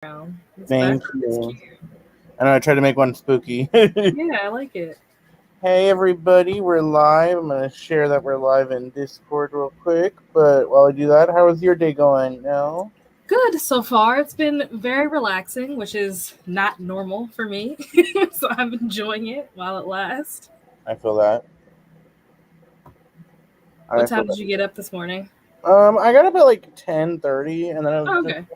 This Thank background is you. cute. I know I tried to make one spooky. Yeah, I like it. Hey everybody, we're live. I'm gonna share that we're live in Discord real quick. But while I do that, how is your day going now? Good so far. It's been very relaxing, which is not normal for me. So I'm enjoying it while it lasts. I feel that. What I feel time did that. you get up this morning? I got up at like 10:30, and then I was Oh, just okay.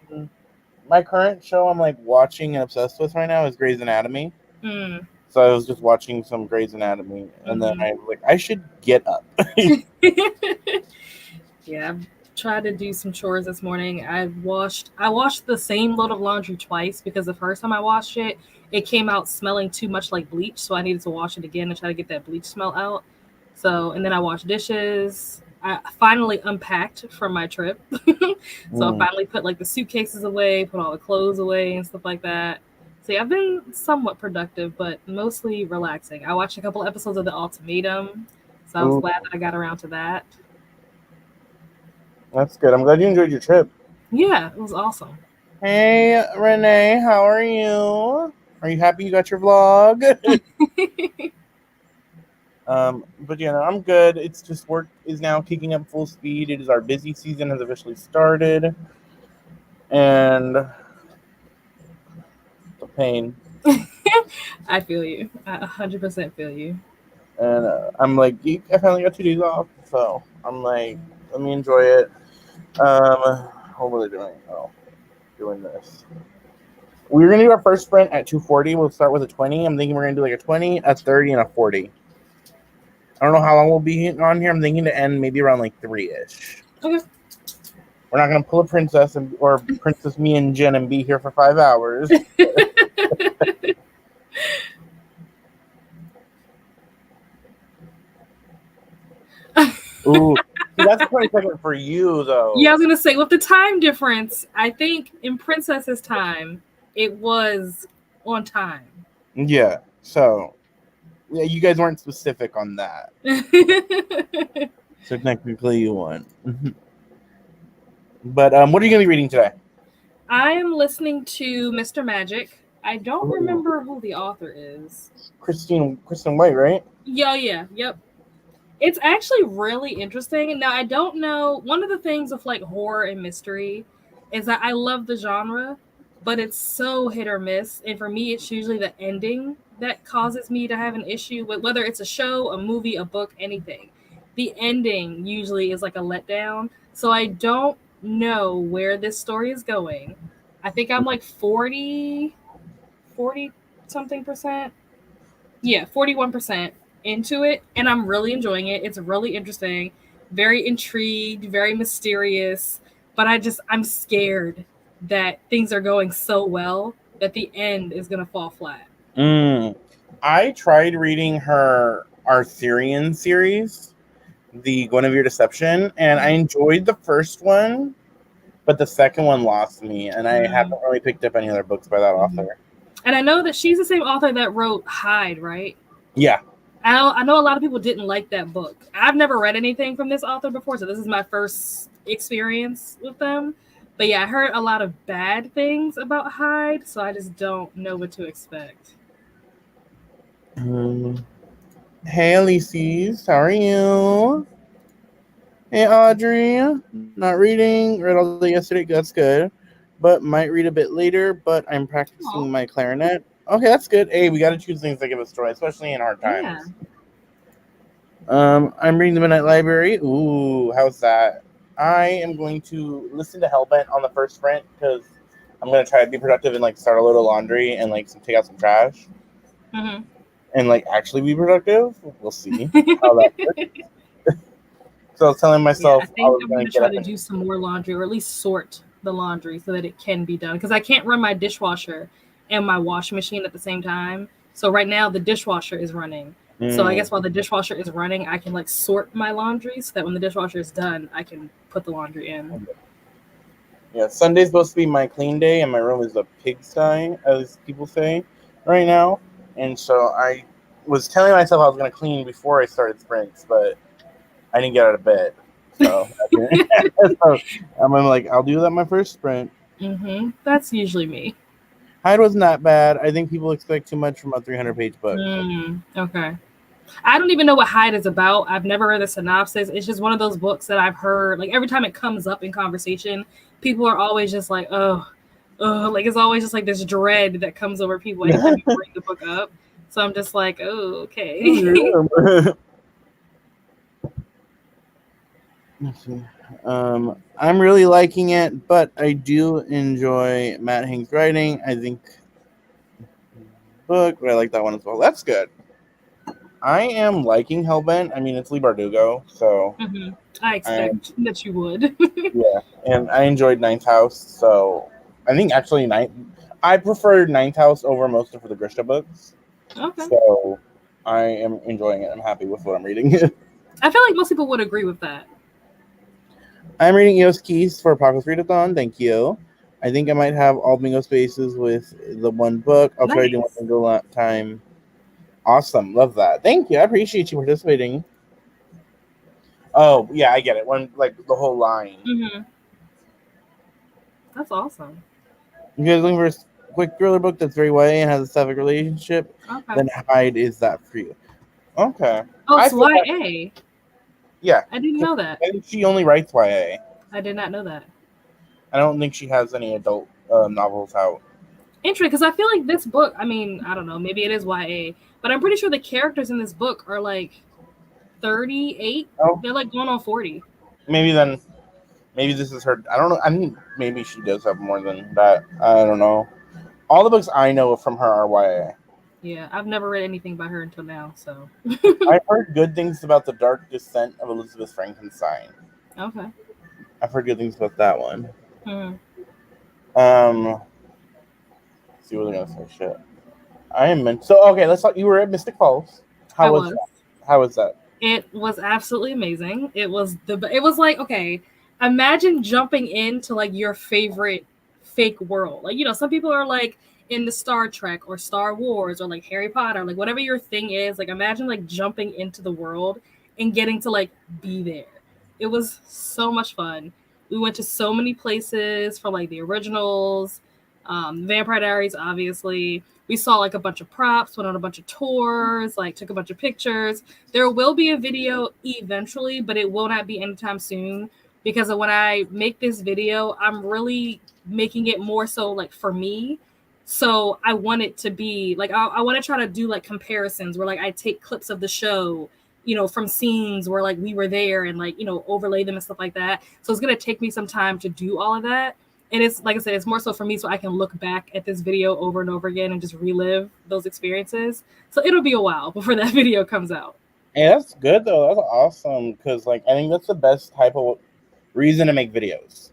my current show I'm like watching and obsessed with right now is Grey's Anatomy. Mm, So I was just watching some Grey's Anatomy, and then hmm I was like, I should get up. Yeah, I've tried to do some chores this morning. I washed the same load of laundry twice because the first time I washed it, it came out smelling too much like bleach, so I needed to wash it again and try to get that bleach smell out. So, and then I washed dishes. I finally unpacked from my trip. So I Mm. finally put like the suitcases away, put all the clothes away and stuff like that. So yeah, I've been somewhat productive, but mostly relaxing. I watched a couple episodes of The Ultimatum, so I was Ooh, glad that I got around to that. that's good. I'm glad you enjoyed your trip. Yeah, it was awesome. Hey Renee, how are you? Are you happy you got your vlog? But yeah, no, I'm good. It's just work is now kicking up full speed. It is our busy season has officially started, and the pain. I feel you. I 100% feel you. And I'm like, I finally got 2 days off, so I'm like, let me enjoy it. What were they doing? Oh, doing this. We're gonna do our first sprint at 2:40. We'll start with a 20. I'm thinking we're gonna do like a 20, a 30, and a 40. I don't know how long we'll be on here. I'm thinking to end maybe around like 3-ish. Okay. We're not gonna pull a princess or Princess Me and Jen and be here for 5 hours. Ooh, see, that's a 20 second for you Yeah, I though. was gonna say with the time difference, I think in Princess's time, it was on time. Yeah. So yeah, you guys weren't specific on that. So technically you won. But what are you gonna be reading today? I am listening to Mr. Magic. I don't Ooh, remember who the author is. Kristen White, right? Yeah, yep. It's actually really interesting. Now, I don't know. One of the things with like horror and mystery is that I love the genre, but it's so hit or miss. And for me, it's usually the ending that causes me to have an issue with whether it's a show, a movie, a book, anything. The ending usually is like a letdown. So I don't know where this story is going. I think I'm like 40 something percent. Yeah, 41% into it, and I'm really enjoying it. It's really interesting, very intrigued, very mysterious, but I'm scared that things are going so well that the end is going to fall flat. Mm. I tried reading her Arthurian series, the Guinevere Deception, and I enjoyed the first one, but the second one lost me, and I Mm-hmm. haven't really picked up any other books by that Mm-hmm. author. And I know that she's the same author that wrote Hyde, right? Yeah. I know a lot of people didn't like that book. I've never read anything from this author before, so this is my first experience with them. But yeah, I heard a lot of bad things about Hyde, so I just don't know what to expect. Mm. Hey, Elises, how are you? Hey, Audrey. Not reading. Read all day yesterday. That's good. But might read a bit later. But I'm Oh, practicing my clarinet. Okay, that's good. Hey, we got to choose things that give us joy, especially in hard yeah. times. I'm reading the Midnight Library. Ooh, how's that? I am going to listen to Hellbent on the first sprint because I'm gonna try to be productive and like start a load of laundry and like take out some trash Hmm. and like actually be productive. We'll see how that works. So I was telling Yeah, I myself I think was I'm gonna gonna get try up to and do some more laundry, or at least sort the laundry so that it can be done. Because I can't run my dishwasher and my washing machine at the same time. So right now the dishwasher is running. So I mm, guess while the dishwasher is running, I can like sort my laundry so that when the dishwasher is done, I can put the laundry in. yeah. Sunday's supposed to be my clean day, and my room is a pigsty, as people say right now. And so I was telling myself I was gonna clean before I started sprints, but I didn't get out of bed. So, so I'm like, I'll do that my first sprint. That's usually me. Hyde was not bad. I think people expect too much from a 300-page book. Okay. I don't even know what Hyde is about. I've never read the synopsis. It's just one of those books that I've heard, like, every time it comes up in conversation, people are always just like, oh, like, it's always just like this dread that comes over people anytime you bring the book up. So I'm just like, oh, okay. Let's see. I'm really liking it, but I do enjoy Matt Hank's writing. I think book, but I like that one as well. That's good. I am liking Hellbent. I mean, it's Lee Bardugo, so I I'm expect that you would. yeah, and I enjoyed Ninth House. So I think actually I prefer Ninth House over most of the Grishta books. Okay. So I am enjoying it. I'm happy with what I'm reading. I feel like most people would agree with that. I'm reading EOS Keys for Apocalypse Readathon. Thank you. I think I might have all bingo spaces with the one book. I'll try to do one Nice. single time. Awesome. Love that. Thank you. I appreciate you participating. Oh, yeah, I get it. One, like, the whole line. That's awesome. If you're looking for a quick thriller book that's very YA and has a sapphic relationship, Okay. then Hyde is that for you. Okay. Oh, I it's feel like, YA. yeah. I didn't know that. I think she only writes YA. I did not know that. I don't think she has any adult novels out. Interesting, because I feel like this book, I mean, I don't know, maybe it is YA, but I'm pretty sure the characters in this book are like 38. Oh, They're like going on 40. maybe then. Maybe this is her. I don't know. I mean, maybe she does have more than that. I don't know. All the books I know from her are YA. Yeah, I've never read anything by her until now, so. I've heard good things about The Dark Descent of Elizabeth Frankenstein. Okay. I've heard good things about that one. Hmm. Let's see what they're gonna say. Shit. I am meant. So okay, let's talk. You were at Mystic Falls. I How was was. that? How was that? It was absolutely amazing. It was like, okay, imagine jumping into like your favorite fake world. Like, some people are like in the Star Trek or Star Wars or like Harry Potter, like whatever your thing is, like imagine like jumping into the world and getting to like be there. It was so much fun. We went to so many places from like the originals, Vampire Diaries, obviously. We saw like a bunch of props, went on a bunch of tours, like took a bunch of pictures. There will be a video eventually, but it will not be anytime soon because when I make this video, I'm really making it more so like for me. So I want it to be like I want to try to do like comparisons where like I take clips of the show, from scenes where like we were there and like overlay them and stuff like that. So it's gonna take me some time to do all of that. And it's like I said, it's more so for me so I can look back at this video over and over again and just relive those experiences. So it'll be a while before that video comes out. Hey, that's good though. That's awesome because like I think that's the best type of reason to make videos.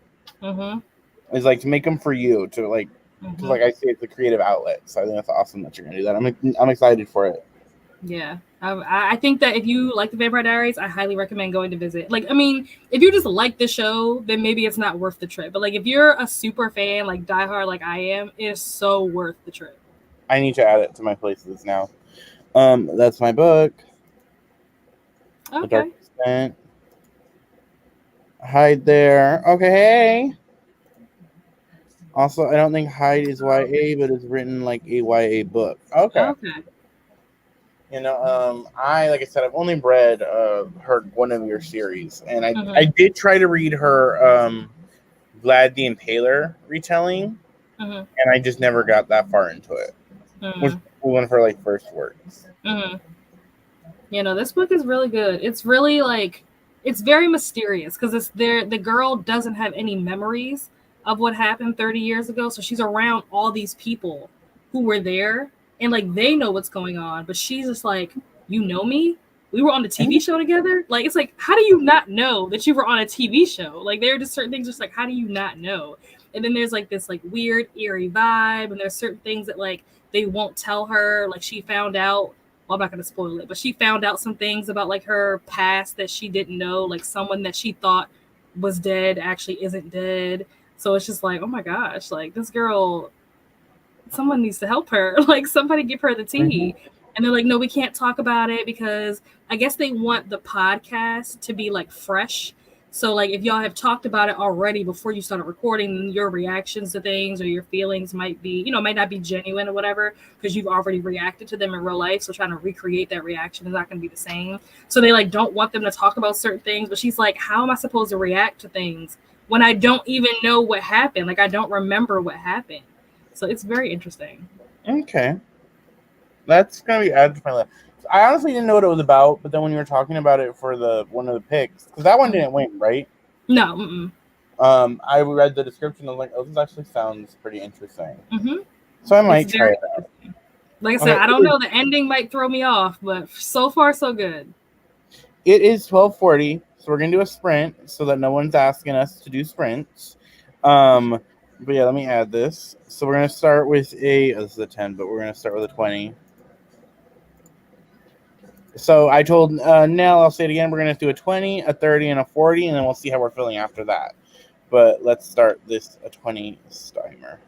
Is like to make them for you to like because like I say it's a creative outlet. So I think that's awesome that you're gonna do that. I'm excited for it. Yeah. I think that if you like the Vampire Diaries, I highly recommend going to visit. Like, I mean, if you just like the show, then maybe it's not worth the trip. But like, if you're a super fan, like diehard, like I am, it is so worth the trip. I need to add it to my places now. That's my book. Okay. The Dark Descent. Hyde there. Okay, hey. Also, I don't think Hyde is YA, but it's written like a YA book. Okay. Like I said, I've only read her Guinevere series, and I did try to read her Vlad the Impaler retelling, and I just never got that far into it. Which was one of her like first works. This book is really good. It's really like it's very mysterious because the girl doesn't have any memories of what happened 30 years ago, so she's around all these people who were there and like they know what's going on, but she's just like, you know me? We were on the TV show together. Like, it's like, how do you not know that you were on a TV show? Like, there are just certain things just like, how do you not know? And then there's like this like weird eerie vibe, and there's certain things that like they won't tell her. Like, she found out, well, I'm not gonna spoil it, but she found out some things about like her past that she didn't know. Like, someone that she thought was dead actually isn't dead. So it's just like, oh my gosh, like this girl, someone needs to help her. Like, somebody give her the tea. And they're like, no, we can't talk about it because I guess they want the podcast to be like fresh. So like if y'all have talked about it already before you started recording, your reactions to things or your feelings might be, might not be genuine or whatever because you've already reacted to them in real life. So trying to recreate that reaction is not going to be the same. So they like don't want them to talk about certain things. But she's like, how am I supposed to react to things when I don't even know what happened? Like I don't remember what happened. So it's very interesting. Okay, that's gonna be added to my list. I honestly didn't know what it was about, but then when you were talking about it for the one of the picks, because that one didn't win, right? No. Mm-mm. I read the description. I was like, oh, this actually sounds pretty interesting. Mm-hmm. So I It's might try very it out. interesting. Like I said, Okay, I don't know. The ending might throw me off, but so far so good. it is 12:40, so we're gonna do a sprint so that no one's asking us to do sprints. But yeah, let me add this. So we're gonna start with this is a 10, but we're gonna start with a 20. So I told Nell, I'll say it again. We're gonna do a 20, a 30, and a 40, and then we'll see how we're feeling after that. But let's start this a 20 timer.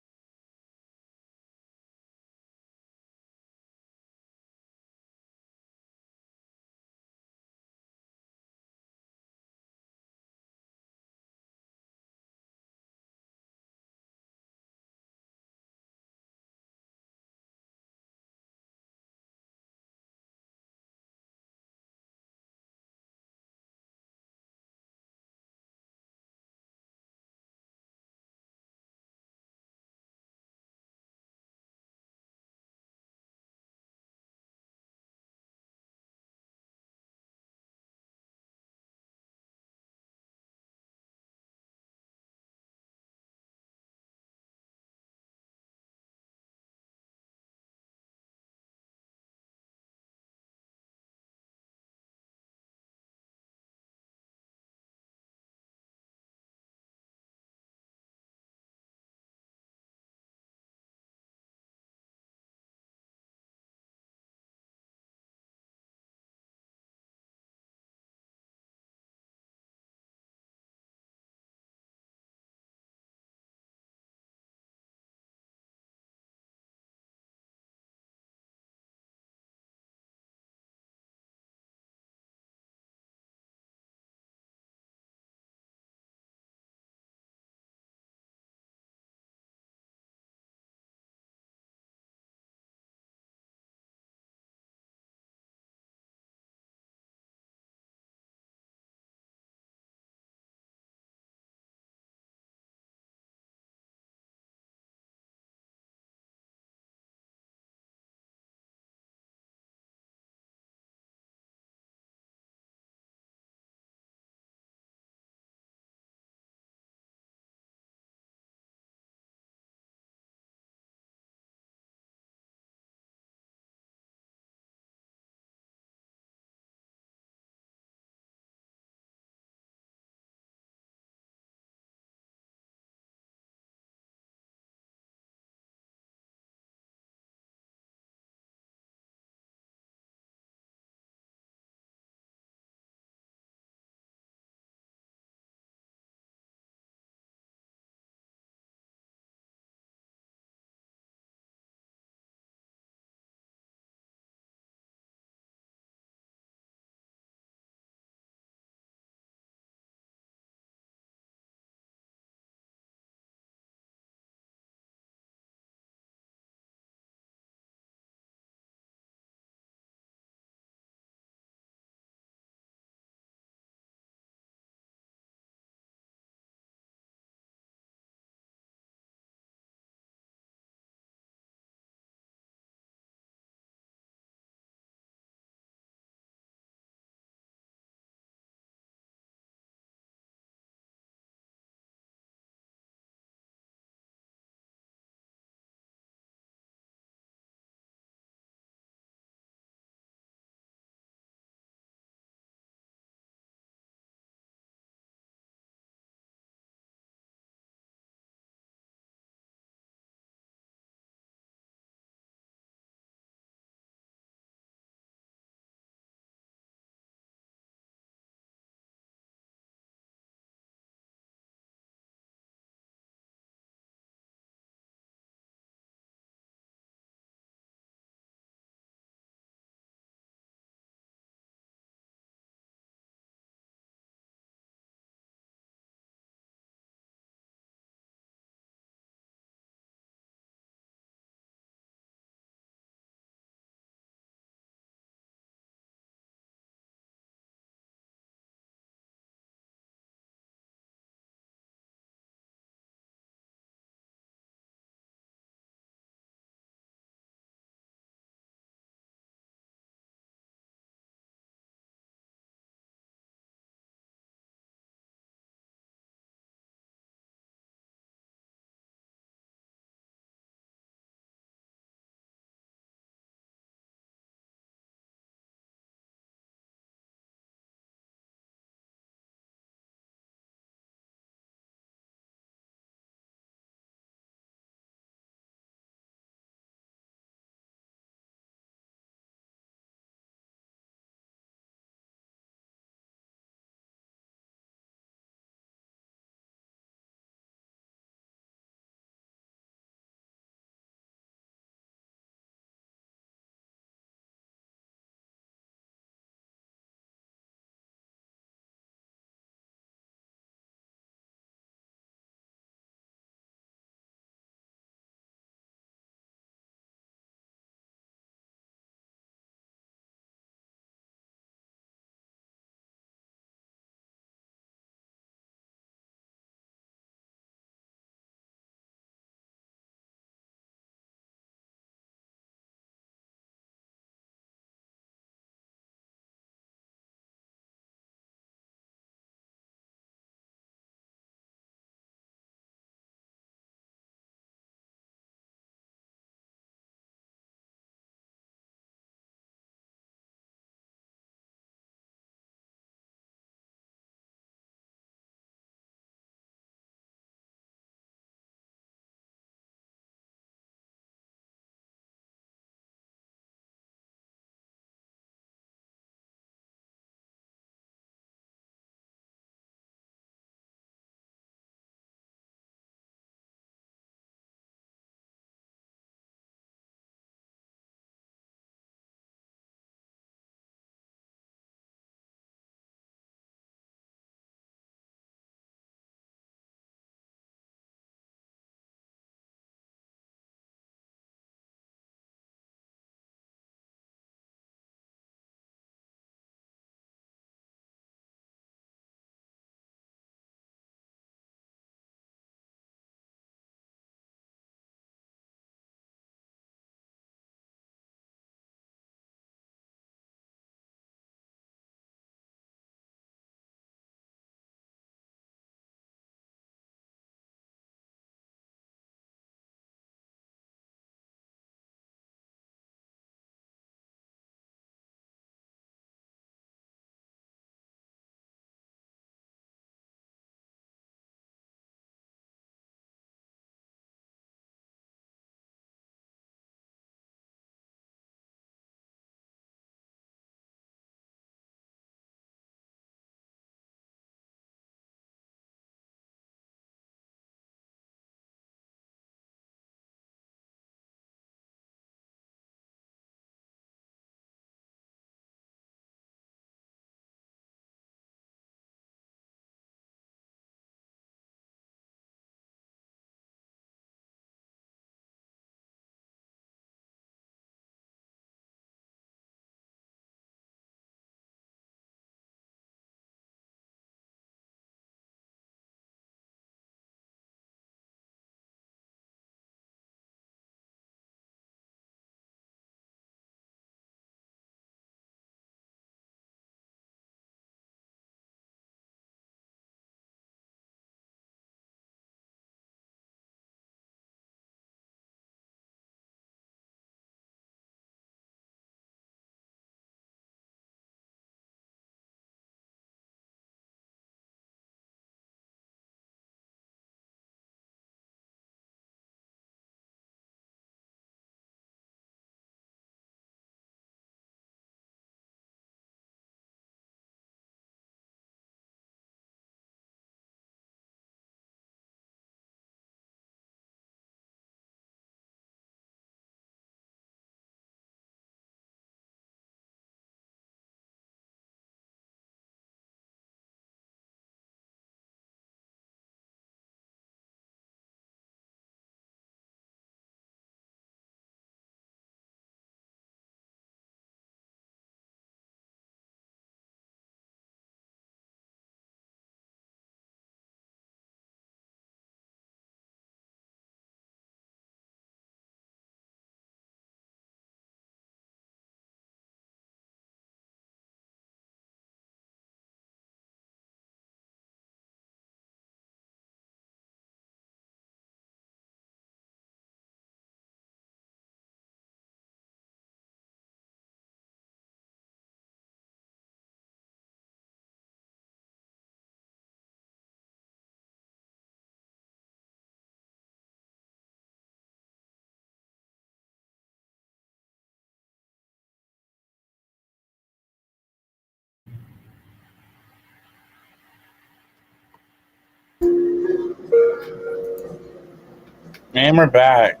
And we're back.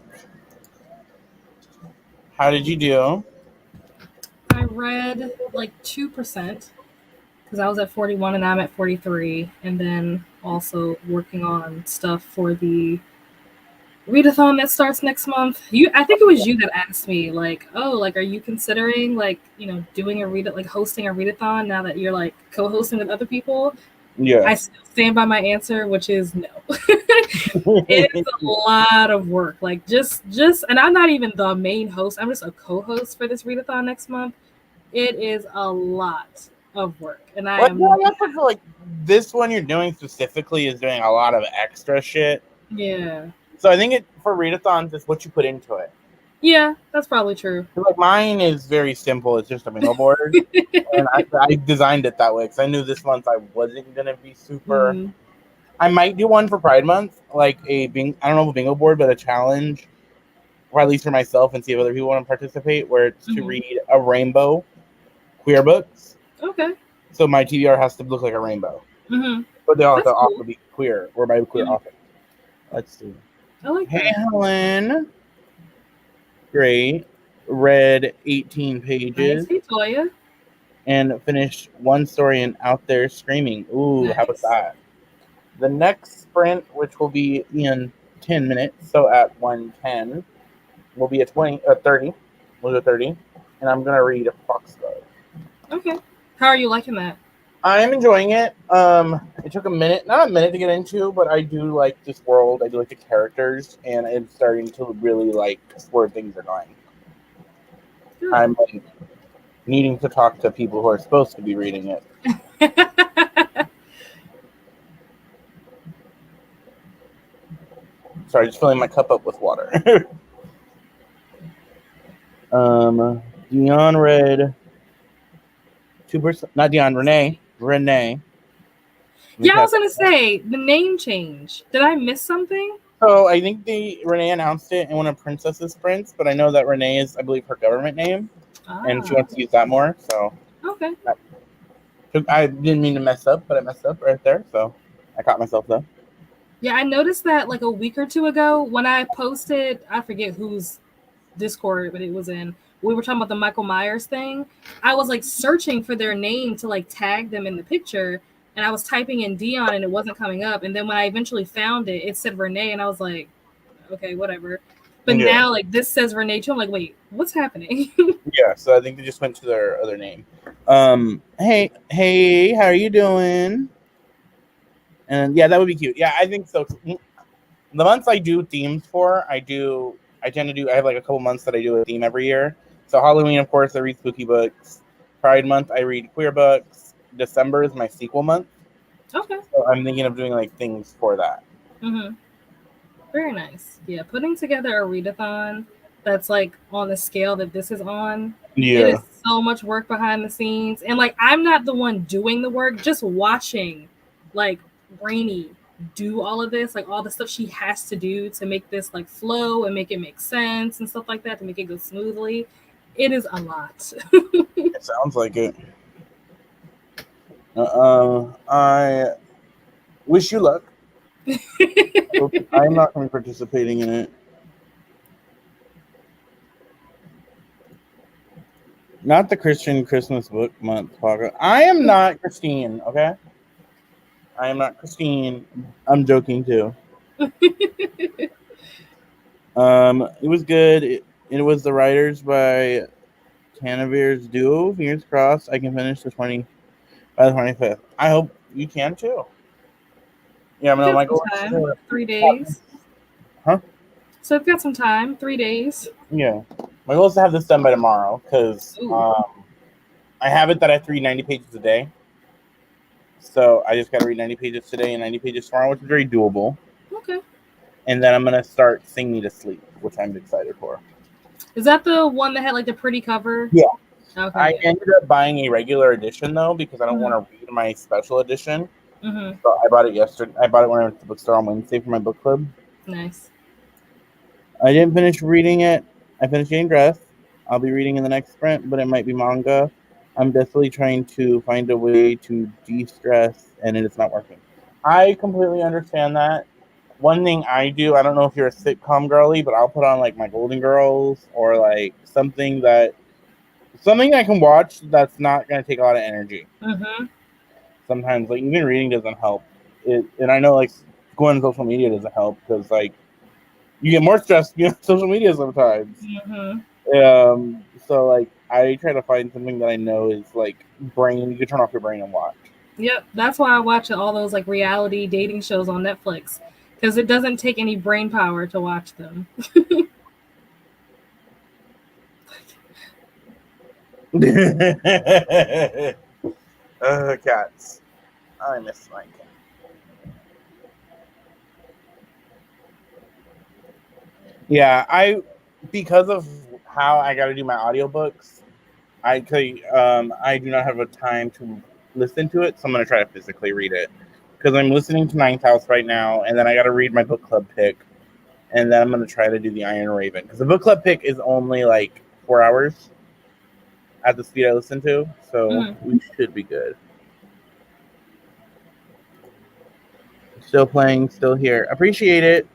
How did you do? I read like 2% because I was at 41 and I'm at 43. And then also working on stuff for the readathon that starts next month. I think it was you that asked me, like, oh, like, are you considering, like, doing like hosting a readathon now that you're like co hosting with other people? Yeah. I still stand by my answer, which is no. It is a lot of work. Like and I'm not even the main host. I'm just a co-host for this readathon next month. It is a lot of work, and I Well, am yeah, I feel like this one you're doing specifically is doing a lot of extra shit. yeah. So I think it for readathons is what you put into it. Yeah, that's probably true. Like mine is very simple. It's just a bingo board, and I designed it that way because I knew this month I wasn't gonna be super. Mm. I might do one for Pride Month, like I don't know if a bingo board, but a challenge, or at least for myself, and see if other people want to participate. Where it's to Mm-hmm. read a rainbow queer books. Okay. So my TBR has to look like a rainbow, Mm-hmm. but they all have to That's also cool. be queer or by queer Mm. author. Let's see. I like Hey that. Helen, great. Read 18 Nice. pages Hey, Toya. and finished one story and out there screaming. Ooh, how was Nice. that? The next sprint, which will be in 10 minutes, so at 1:10, will be at 30. We'll do 30. And I'm going to read Foxglove. Okay. How are you liking that? I'm enjoying it. It took not a minute to get into, but I do like this world. I do like the characters, and it's starting to really like where things are going. Good. I'm like, needing to talk to people who are supposed to be reading it. Sorry, just filling my cup up with water. Dion read 2%. Not Dion, Renee. Renee. Yeah, I was gonna say the name change. Did I miss something? So I think Renee announced it in one of Princess's sprints, but I know that Renee is, I believe, her government name, and she Ah, wants to use that more. So okay. I didn't mean to mess up, but I messed up right there. So I caught myself though. Yeah, I noticed that like a week or two ago when I posted, I forget whose Discord, but it was in. We were talking about the Michael Myers thing. I was like searching for their name to like tag them in the picture, and I was typing in Dion and it wasn't coming up. And then when I eventually found it, it said Renee, and I was like, okay, whatever. But Yeah. now like this says Renee too. I'm like, wait, what's happening? Yeah. So I think they just went to their other name. Hey, how are you doing? And yeah, that would be cute. Yeah, I think so. The months I do themes for, I tend to do. I have like a couple months that I do a theme every year. So Halloween, of course, I read spooky books. Pride month, I read queer books. December is my sequel month. Okay. So I'm thinking of doing like things for that. Mm-hmm. Very nice. Yeah, putting together a readathon that's like on the scale that this is on, it Yeah. is so much work behind the scenes. And like I'm not the one doing the work, just watching like Rainy do all of this, like all the stuff she has to do to make this like flow and make it make sense and stuff like that to make it go smoothly. It is a lot. It sounds like it. I wish you luck. I'm not going to be participating in it. Not the Christian Christmas book month, Paga. I am not Christine, okay? I am not Christine. I'm joking too. It was good. It was the writers by Canavere's duo. Fingers crossed I can finish the 20 by the 25th. I hope you can too. Yeah, We've no, got my some goal is time. to, 3 days. huh? So we've got some time. 3 days. Yeah, my goal is to have this done by tomorrow because Ooh. I have it that I have to read 90 pages a day. So I just got to read 90 pages today and 90 pages tomorrow, which is very doable. Okay. And then I'm gonna start Sing Me to Sleep, which I'm excited for. Is that the one that had like the pretty cover? Yeah. Okay, I yeah. ended up buying a regular edition though because I don't Mm-hmm. want to read my special edition. Mm-hmm. So I bought it yesterday. I bought it when I went to the bookstore on Wednesday for my book club. Nice. I didn't finish reading it. I finished getting dressed. I'll be reading in the next sprint, but it might be manga. I'm desperately trying to find a way to de-stress, and it is not working. I completely understand that. one thing I do, I don't know if you're a sitcom girly, but I'll put on like my Golden Girls or like something I can watch that's not going to take a lot of energy. Mm-hmm. Sometimes like even reading doesn't help. And I know like going on social media doesn't help because like you get more stressed on social media sometimes. So like I try to find something that I know is like brain. You can turn off your brain and watch. Yep, that's why I watch all those like reality dating shows on Netflix because it doesn't take any brain power to watch them. Cats. I miss my cat. Yeah, because of how I got to do my audiobooks, I do not have a time to listen to it, so I'm gonna try to physically read it because I'm listening to Ninth House right now, and then I got to read my book club pick, and then I'm gonna try to do the Iron Raven because the book club pick is only like 4 hours at the speed I listen to, so we should be good. Still playing, still here. Appreciate it.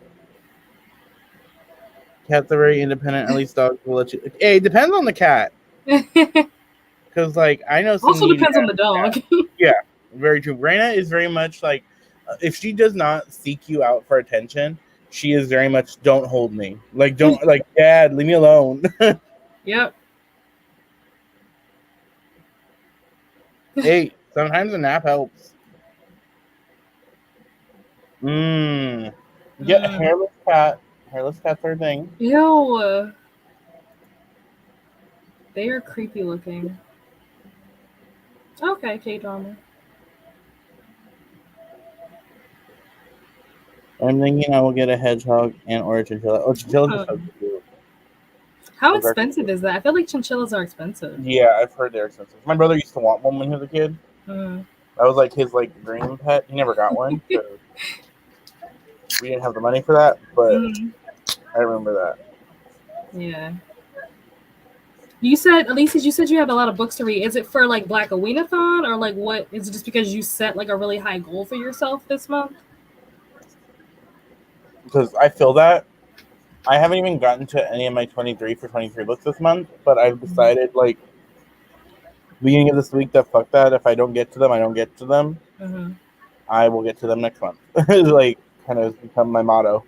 Cats are very independent. At least dogs will let you. Hey, it depends on the cat. Because, like, I know some also depends on the dog. Yeah, very true. Raina is very much like, if she does not seek you out for attention, she is very much, don't hold me. Like, don't, like, Dad, leave me alone. Yep. Hey, sometimes a nap helps. Yeah, hairless cat. Hairless cats are a thing. Ew. They are creepy looking. Okay, K-drama. I'm thinking I will get a hedgehog and or a chinchilla. Oh, chinchillas are so cute. How expensive is that? I feel like chinchillas are expensive. Yeah, I've heard they're expensive. My brother used to want one when he was a kid. That was like his like dream pet. He never got one because we didn't have the money for that. But I remember that. Yeah. You said, Alicia, you said you have a lot of books to read. Is it for like Black Aweenathon or like what? Is it just because you set like a really high goal for yourself this month? Because I feel that I haven't even gotten to any of my 23 for 23 books this month, but I've decided like beginning of this week that fuck that. If I don't get to them, I don't get to them. I will get to them next month. Like kind of become my motto.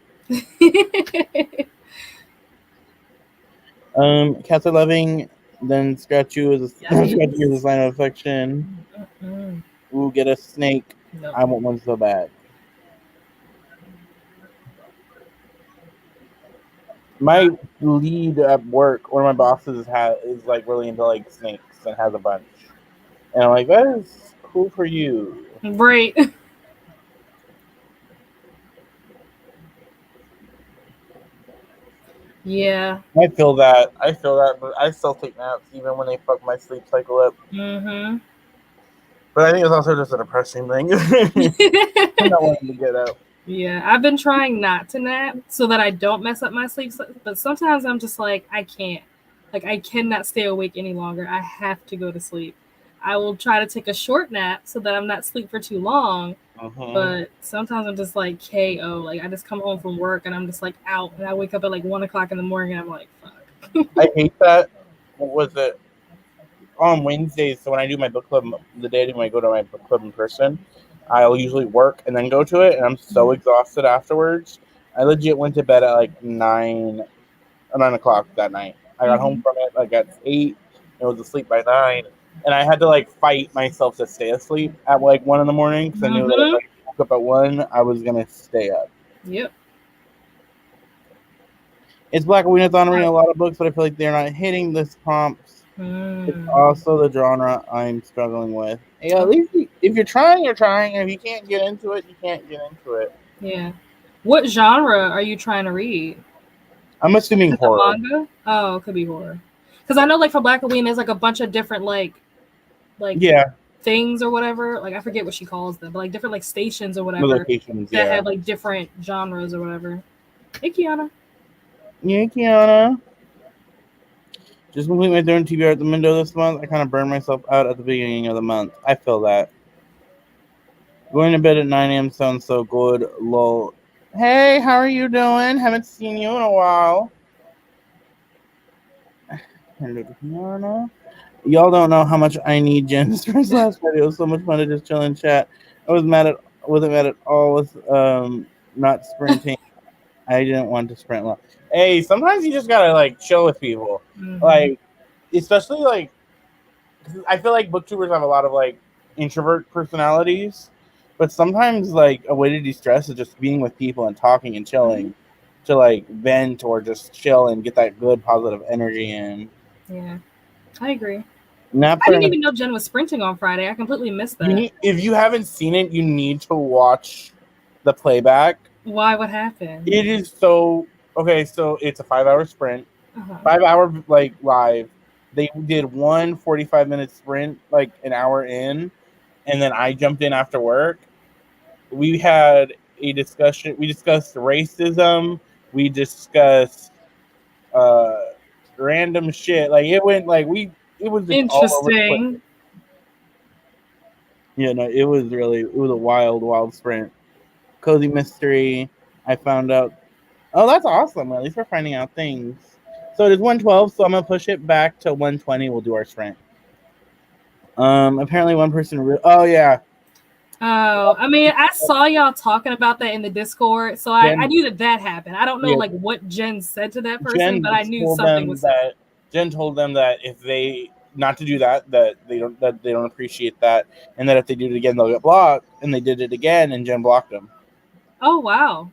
Cats are loving. Then scratch you is a sign of affection. Ooh, get a snake. No. I want one so bad. My lead at work, one of my bosses is like really into like snakes and has a bunch. And I'm like, that is cool for you. Right. Yeah. I feel that, but I still take naps even when they fuck my sleep cycle up. But I think it's also just a depressing thing. I'm not wanting to get up. Yeah, I've been trying not to nap so that I don't mess up my sleep. But sometimes I'm just like, I can't. Like, I cannot stay awake any longer. I have to go to sleep. I will try to take a short nap so that I'm not asleep for too long. But sometimes I'm just like KO. Like, I just come home from work and I'm just like out. And I wake up at like 1 o'clock in the morning and I'm like, fuck. I hate that. What was it? On Wednesdays, so when I do my book club, the day when I go to my book club in person, I'll usually work and then go to it, and I'm so exhausted afterwards. I legit went to bed at like 9 o'clock that night. I got home from it like at 8, and was asleep by 9, and I had to like fight myself to stay asleep at like 1 in the morning because I knew that if I woke up at 1, I was gonna stay up. Yep. It's Black Aweenathon reading a lot of books, but I feel like they're not hitting this prompts. It's also the genre I'm struggling with. Hey, at least if you're trying, you're trying. And if you can't get into it, you can't get into it. Yeah. What genre are you trying to read? I'm assuming horror. Manga? Oh, it could be horror. Because I know, like, for Black Aween, there's like a bunch of different like things or whatever. Like, I forget what she calls them, but like different like stations or whatever that have like different genres or whatever. Hey, Kiana. Yeah, Kiana. Just complete my third TBR at the window this month. I kind of burned myself out at the beginning of the month. I feel that. Going to bed at 9 a.m. sounds so good. Lol. Hey, how are you doing? Haven't seen you in a while. Hello, Tiana. Y'all don't know how much I need Jen's first last Friday. It was so much fun to just chill and chat. I wasn't mad at all with not sprinting. I didn't want to sprint long. Hey, sometimes you just gotta like chill with people. Mm-hmm. Like, especially like, 'cause I feel like booktubers have a lot of like introvert personalities, but sometimes like a way to de-stress is just being with people and talking and Mm-hmm. chilling to like vent or just chill and get that good positive energy in. Yeah, I agree. Naps I are didn't gonna even know Jen was sprinting on Friday. I completely missed you that. need if you haven't seen it, you need to watch the playback. Why? What happened? It is so okay. So it's a 5 hour sprint, Uh-huh. 5 hour like live. They did one 45 minute sprint like an hour in, and then I jumped in after work. We had a discussion. We discussed racism. We discussed uh random shit. Like it went like we. It was just all over the place. Interesting. Yeah, no, it was a wild, wild sprint. Cozy mystery. I found out. Oh, that's awesome. At least we're finding out things. So it is 112. So I'm gonna push it back to 120. We'll do our sprint. Apparently one person. Oh yeah. Oh, I mean, I saw y'all talking about that in the Discord, so I Jen. knew that that happened. I don't know Yeah. like what Jen said to that person, but Jen I knew told something them was up. that Jen told them that if they not to do that they don't appreciate that, and that if they do it again they'll get blocked. And they did it again, and Jen blocked them. Oh wow.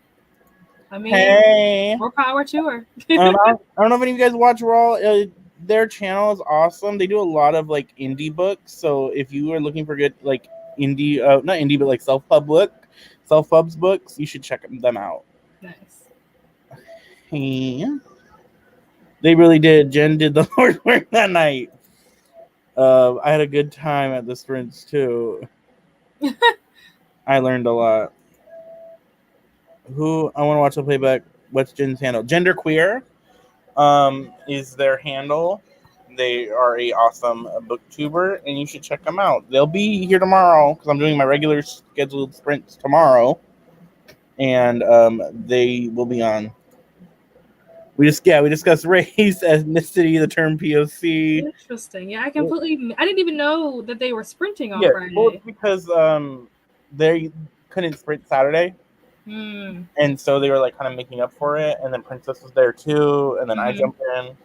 I mean, Hey, more power to her. I don't know if any of you guys watch Raw. Their channel is awesome. They do a lot of like indie books. So if you are looking for good like indie, not indie, but like self pubs books, you should check them out. Nice. Hey, they really did. Jen did the Lord's work that night. I had a good time at the sprints too. I learned a lot. Who I want to watch the playback? What's Jen's handle? Genderqueer is their handle. They are a awesome booktuber, and you should check them out. They'll be here tomorrow because I'm doing my regular scheduled sprints tomorrow, and they will be on. We discussed race, ethnicity, the term POC. Interesting. Yeah, I didn't even know that they were sprinting on Yeah, well, Friday. it's because they couldn't sprint Saturday, Hmm. and so they were like kind of making up for it. And then Princess was there too, and then I Hmm. jumped in,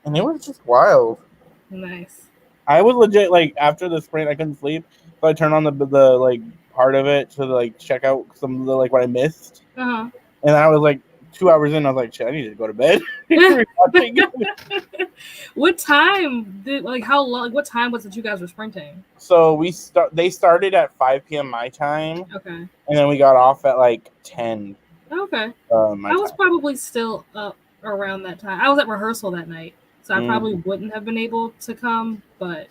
and it was just wild. Nice. I was legit like after the sprint, I couldn't sleep, so I turned on the like part of it to like check out some of the like what I missed, Uh and I was like 2 hours in, I was like, shit, I need to go to bed. huh. Rewatching it. What time did like how long? What time was it you guys were sprinting? So they started at 5 p.m. my time, Okay. and then we got off at like 10 Okay. my I was time. probably still up around that time. I was at rehearsal that night, so I probably Mm. wouldn't have been able to come. But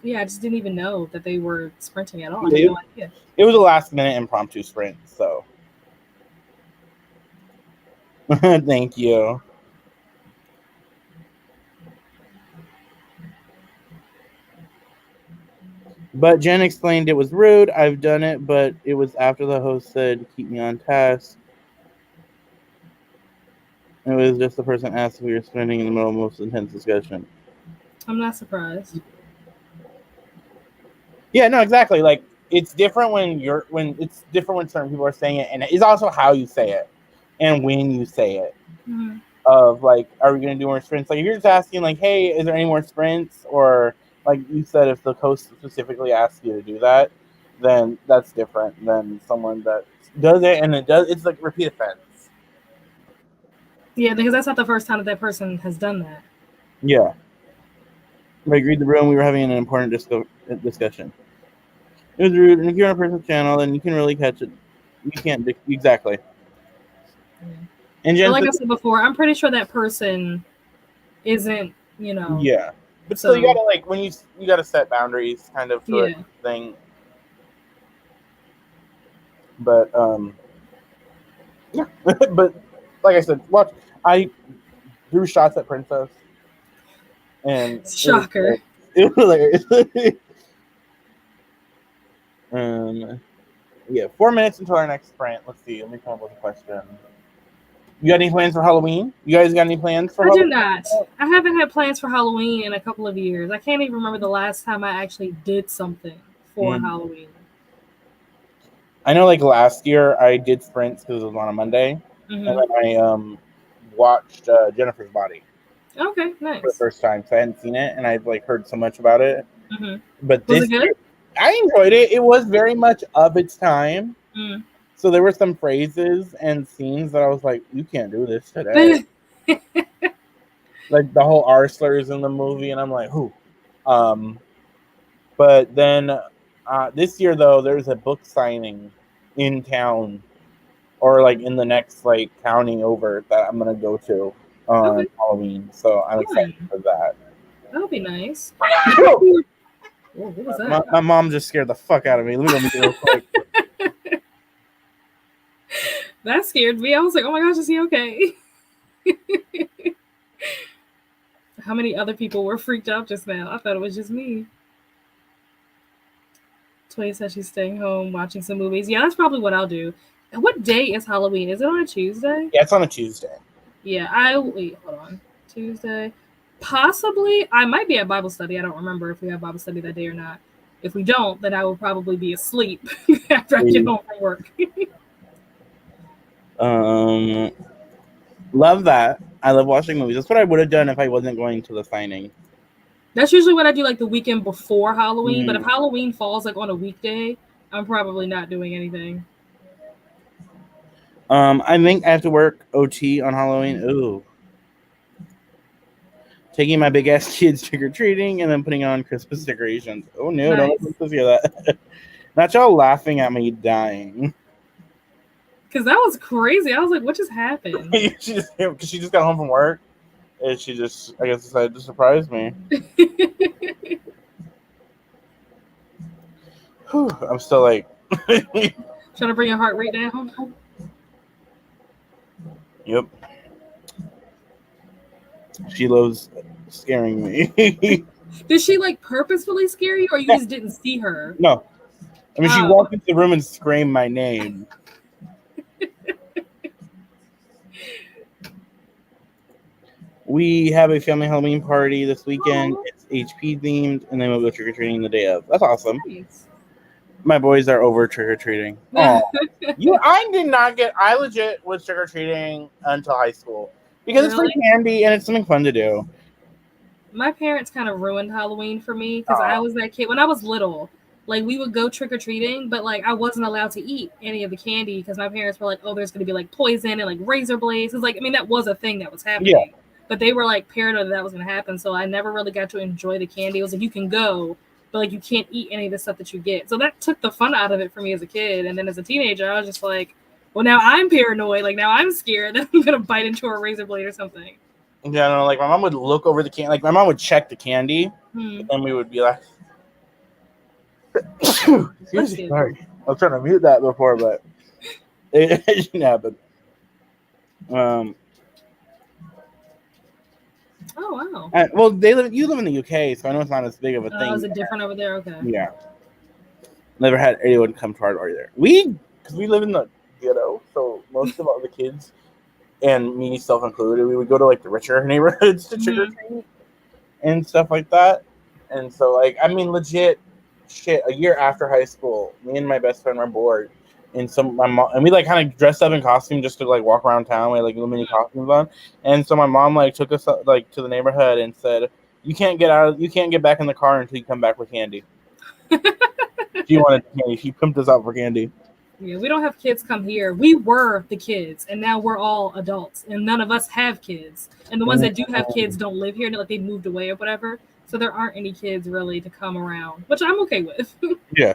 yeah, I just didn't even know that they were sprinting at all. I had It, no idea. it was a last minute impromptu sprint, so thank you. But Jen explained it was rude. I've done it, but it was after the host said keep me on task. It was just the person asked if we were spending in the middle of the most intense discussion. I'm not surprised. Yeah, no, exactly. Like it's different when it's different when certain people are saying it, and it's also how you say it and when you say it. Mm-hmm. Of like, are we gonna do more sprints? Like if you're just asking like, hey, is there any more sprints? Or like you said, if the host specifically asks you to do that, then that's different than someone that does it and it's like repeat offense. Yeah, because that's not the first time that person has done that. Yeah. I agreed the room we were having an important discussion. It was rude, and if you're on a person's channel, then you can really catch it. You can't exactly. Yeah. And But Jen like said, I said before, I'm pretty sure that person isn't, you know. yeah, but still, you So gotta like when you gotta set boundaries, kind of to it yeah. thing. But yeah, but like I said, watch. I threw shots at Princess, and it was Shocker. it was hilarious. um, Yeah, 4 minutes until our next sprint. Let's see. Let me come up with a question. You got any plans for Halloween? You guys got any plans for I do Halloween? not. I haven't had plans for Halloween in a couple of years. I can't even remember the last time I actually did something for Mm. Halloween. I know, like last year, I did sprints because it was on a Monday, and Mm-hmm. then I watched Jennifer's Body Okay, for the nice. first time. So I hadn't seen it, and I've like heard so much about it. Mm-hmm. But Was it this good? year, I enjoyed it. It was very much of its time. Mm. So there were some phrases and scenes that I was like, "You can't do this today." Like the whole R slurs in the movie, and I'm like, "Who?" Um, but then this year, though, there's a book signing in town, or like in the next like county over, that I'm gonna go to on Okay, Halloween. So I'm excited fun. for that. That'll be nice. Whoa, what was my, that? my mom just scared the fuck out of me. Let me go meet her real quick. That scared me. I was like, oh my gosh, is he okay? How many other people were freaked out just now? I thought it was just me. Toya said she's staying home watching some movies. Yeah, that's probably what I'll do. What day is Halloween? Is it on a Tuesday? Yeah, it's on a Tuesday. Yeah, wait, hold on. Tuesday. Possibly. I might be at Bible study. I don't remember if we have Bible study that day or not. If we don't, then I will probably be asleep after I get home from work. Um, love that. I love watching movies. That's what I would have done if I wasn't going to the signing. That's usually what I do like the weekend before Halloween. But if Mm. Halloween falls like on a weekday, I'm probably not doing anything. I think I have to work OT on Halloween. Ooh. Taking my big ass kids trick or treating and then putting on Christmas decorations. Oh no, don't Nice. let them hear that. Not y'all laughing at me dying. Because that was crazy. I was like, what just happened? she just got home from work, and she just, I guess, decided to surprise me. Whew, I'm still like, Trying to bring your heart rate down. yep. She loves scaring me. Did she like purposefully scare you, or you just didn't see her? No, I mean, she Oh, walked into the room and screamed my name. We have a family Halloween party this weekend. oh, It's HP themed, and then we'll go trick or treating the day of. That's awesome. nice. My boys are over trick or treating. Oh, I did not get. I legit was trick or treating until high school because it's free Really? candy and it's something fun to do. My parents kind of ruined Halloween for me because I Oh, was that kid when I was little. Like we would go trick or treating, but like I wasn't allowed to eat any of the candy because my parents were like, "Oh, there's going to be like poison and like razor blades." Because like I mean that was a thing that was yeah, happening, but they were like paranoid that was going to happen. So I never really got to enjoy the candy. It was like you can go, but like you can't eat any of the stuff that you get. So that took the fun out of it for me as a kid. And then as a teenager, I was just like, "Well, now I'm paranoid. Like now I'm scared that I'm going to bite into a razor blade or something." yeah. No, like my mom would look over the candy. Like my mom would check the candy, Hmm. and we would be like, Bless "Excuse me, you. sorry." I was trying to mute that before, but it happened. Um, Oh wow. well, you live in the UK, so I know it's not as big of a Is thing. it different over there? Okay. Yeah, never had anyone come to our door either. Because we live in the ghetto, so most of all the kids, and me self included, we would go to like the richer neighborhoods to trick or Mm-hmm. treat and stuff like that. And so, like, I mean, legit shit. A year after high school, me and my best friend were bored, and my mom and we like kind of dressed up in costume just to like walk around town. We had like little mini costumes on, and so my mom like took us like to the neighborhood and said, you can't get back in the car until you come back with candy." She wanted candy. She pimped us out for candy. Yeah, we don't have kids come here. We were the kids, and now we're all adults, and none of us have kids. And the ones that do have kids don't live here, like they moved away or whatever. So there aren't any kids really to come around, which I'm okay with. Yeah.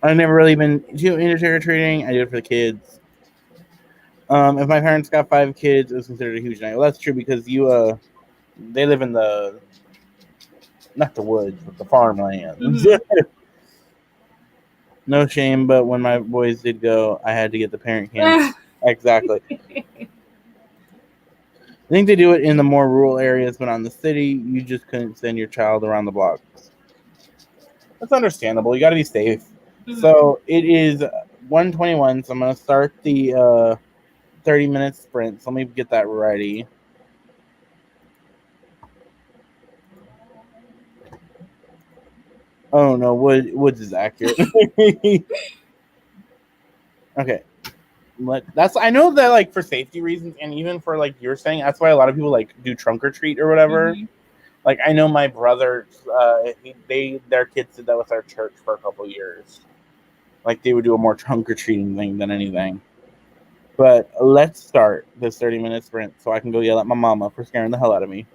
I've never really been too into trick or treating. I do it for the kids. If my parents got 5 kids, it was considered a huge night. Well, that's true because they live in the not the woods, but the farmlands. Mm-hmm. No shame, but when my boys did go, I had to get the parent candy. Exactly. think they do it in the more rural areas, but on the city, you just couldn't send your child around the blocks. That's understandable. You got to be safe. So it is 1:21. So I'm gonna start the 30-minute sprint. So let me get that ready. Oh no, Woods is accurate. Okay. That's I know that like for safety reasons and even for like you're saying that's why a lot of people like do trunk or treat or whatever. Like I know my brother, their kids did that with our church for a couple years. Like they would do a more trunk or treating thing than anything. But let's start this 30-minute sprint so I can go yell at my mama for scaring the hell out of me.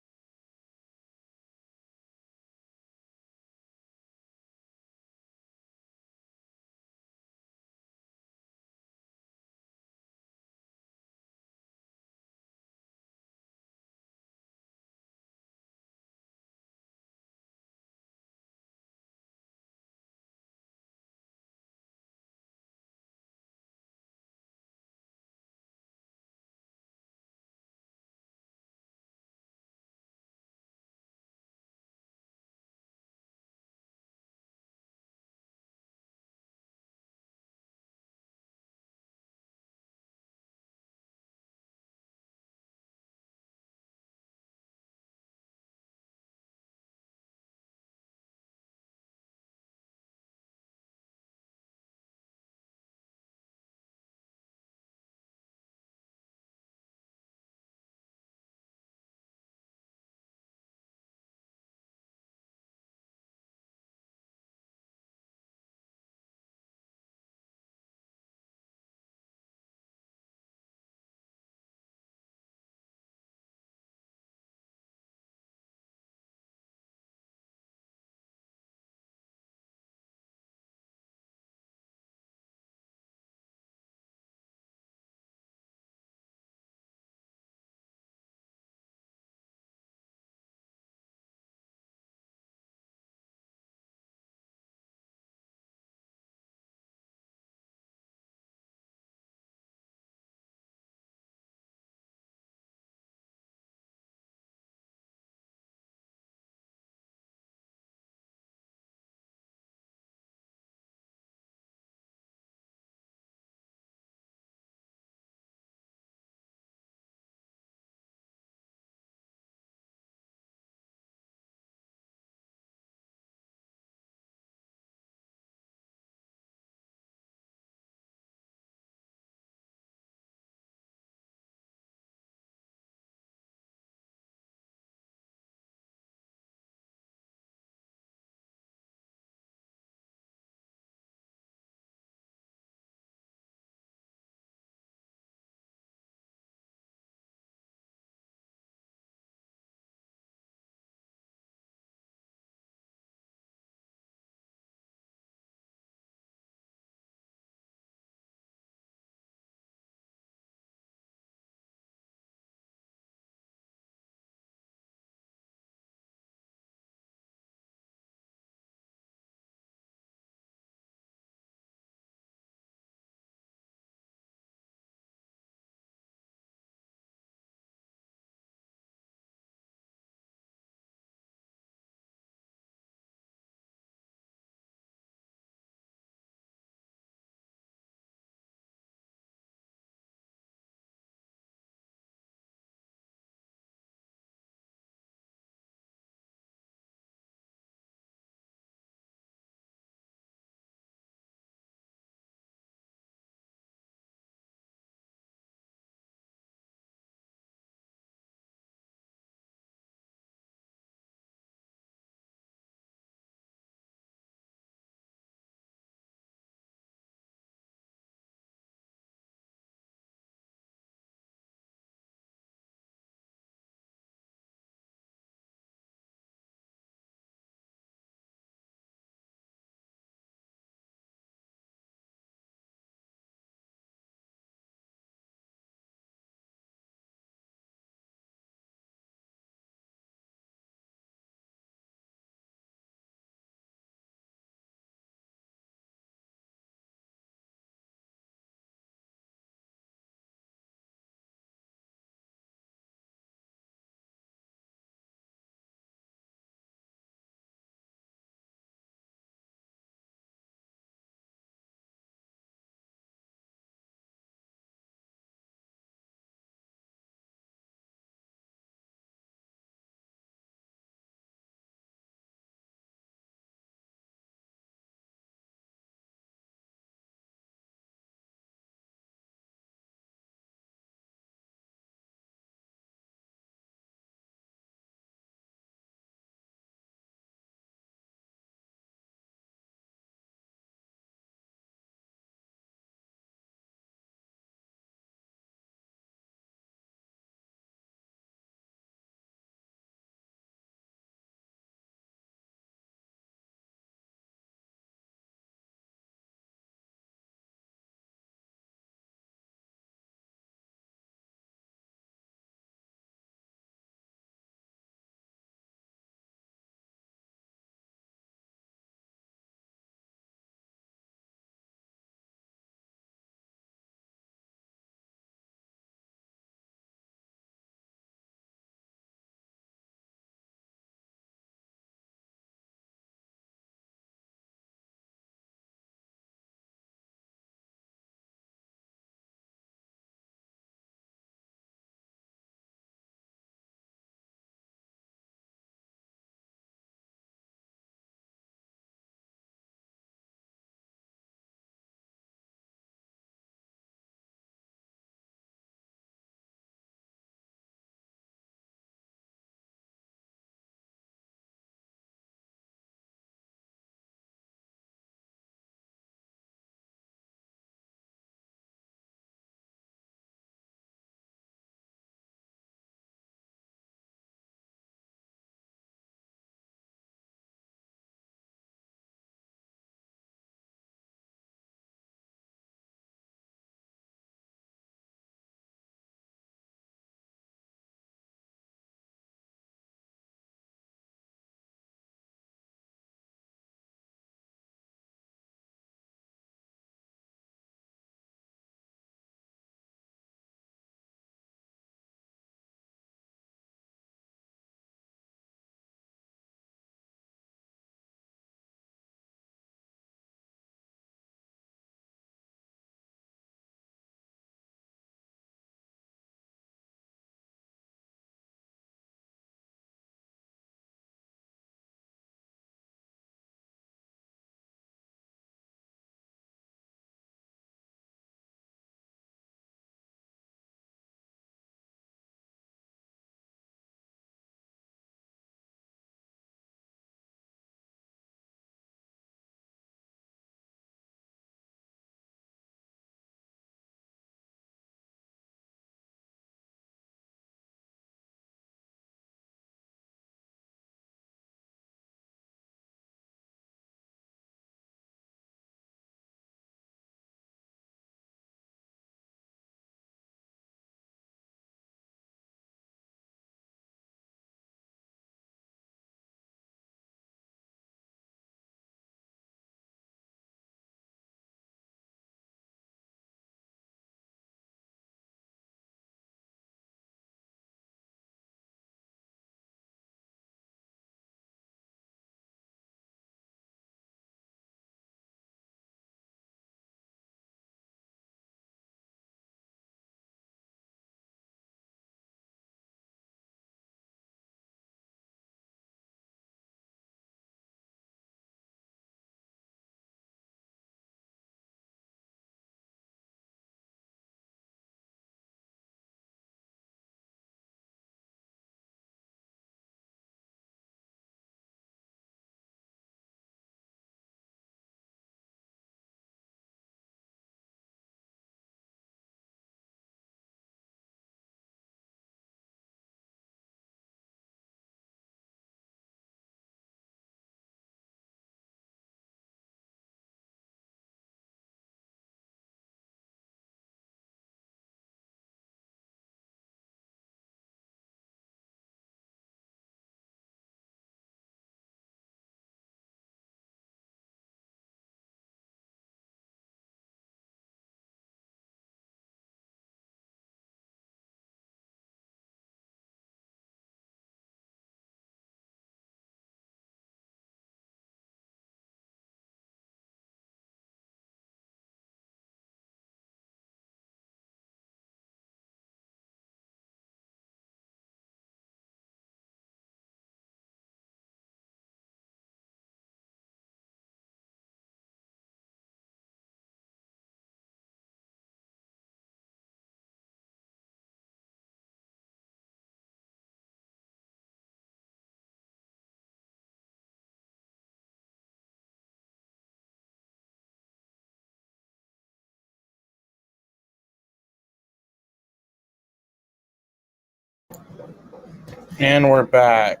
And we're back.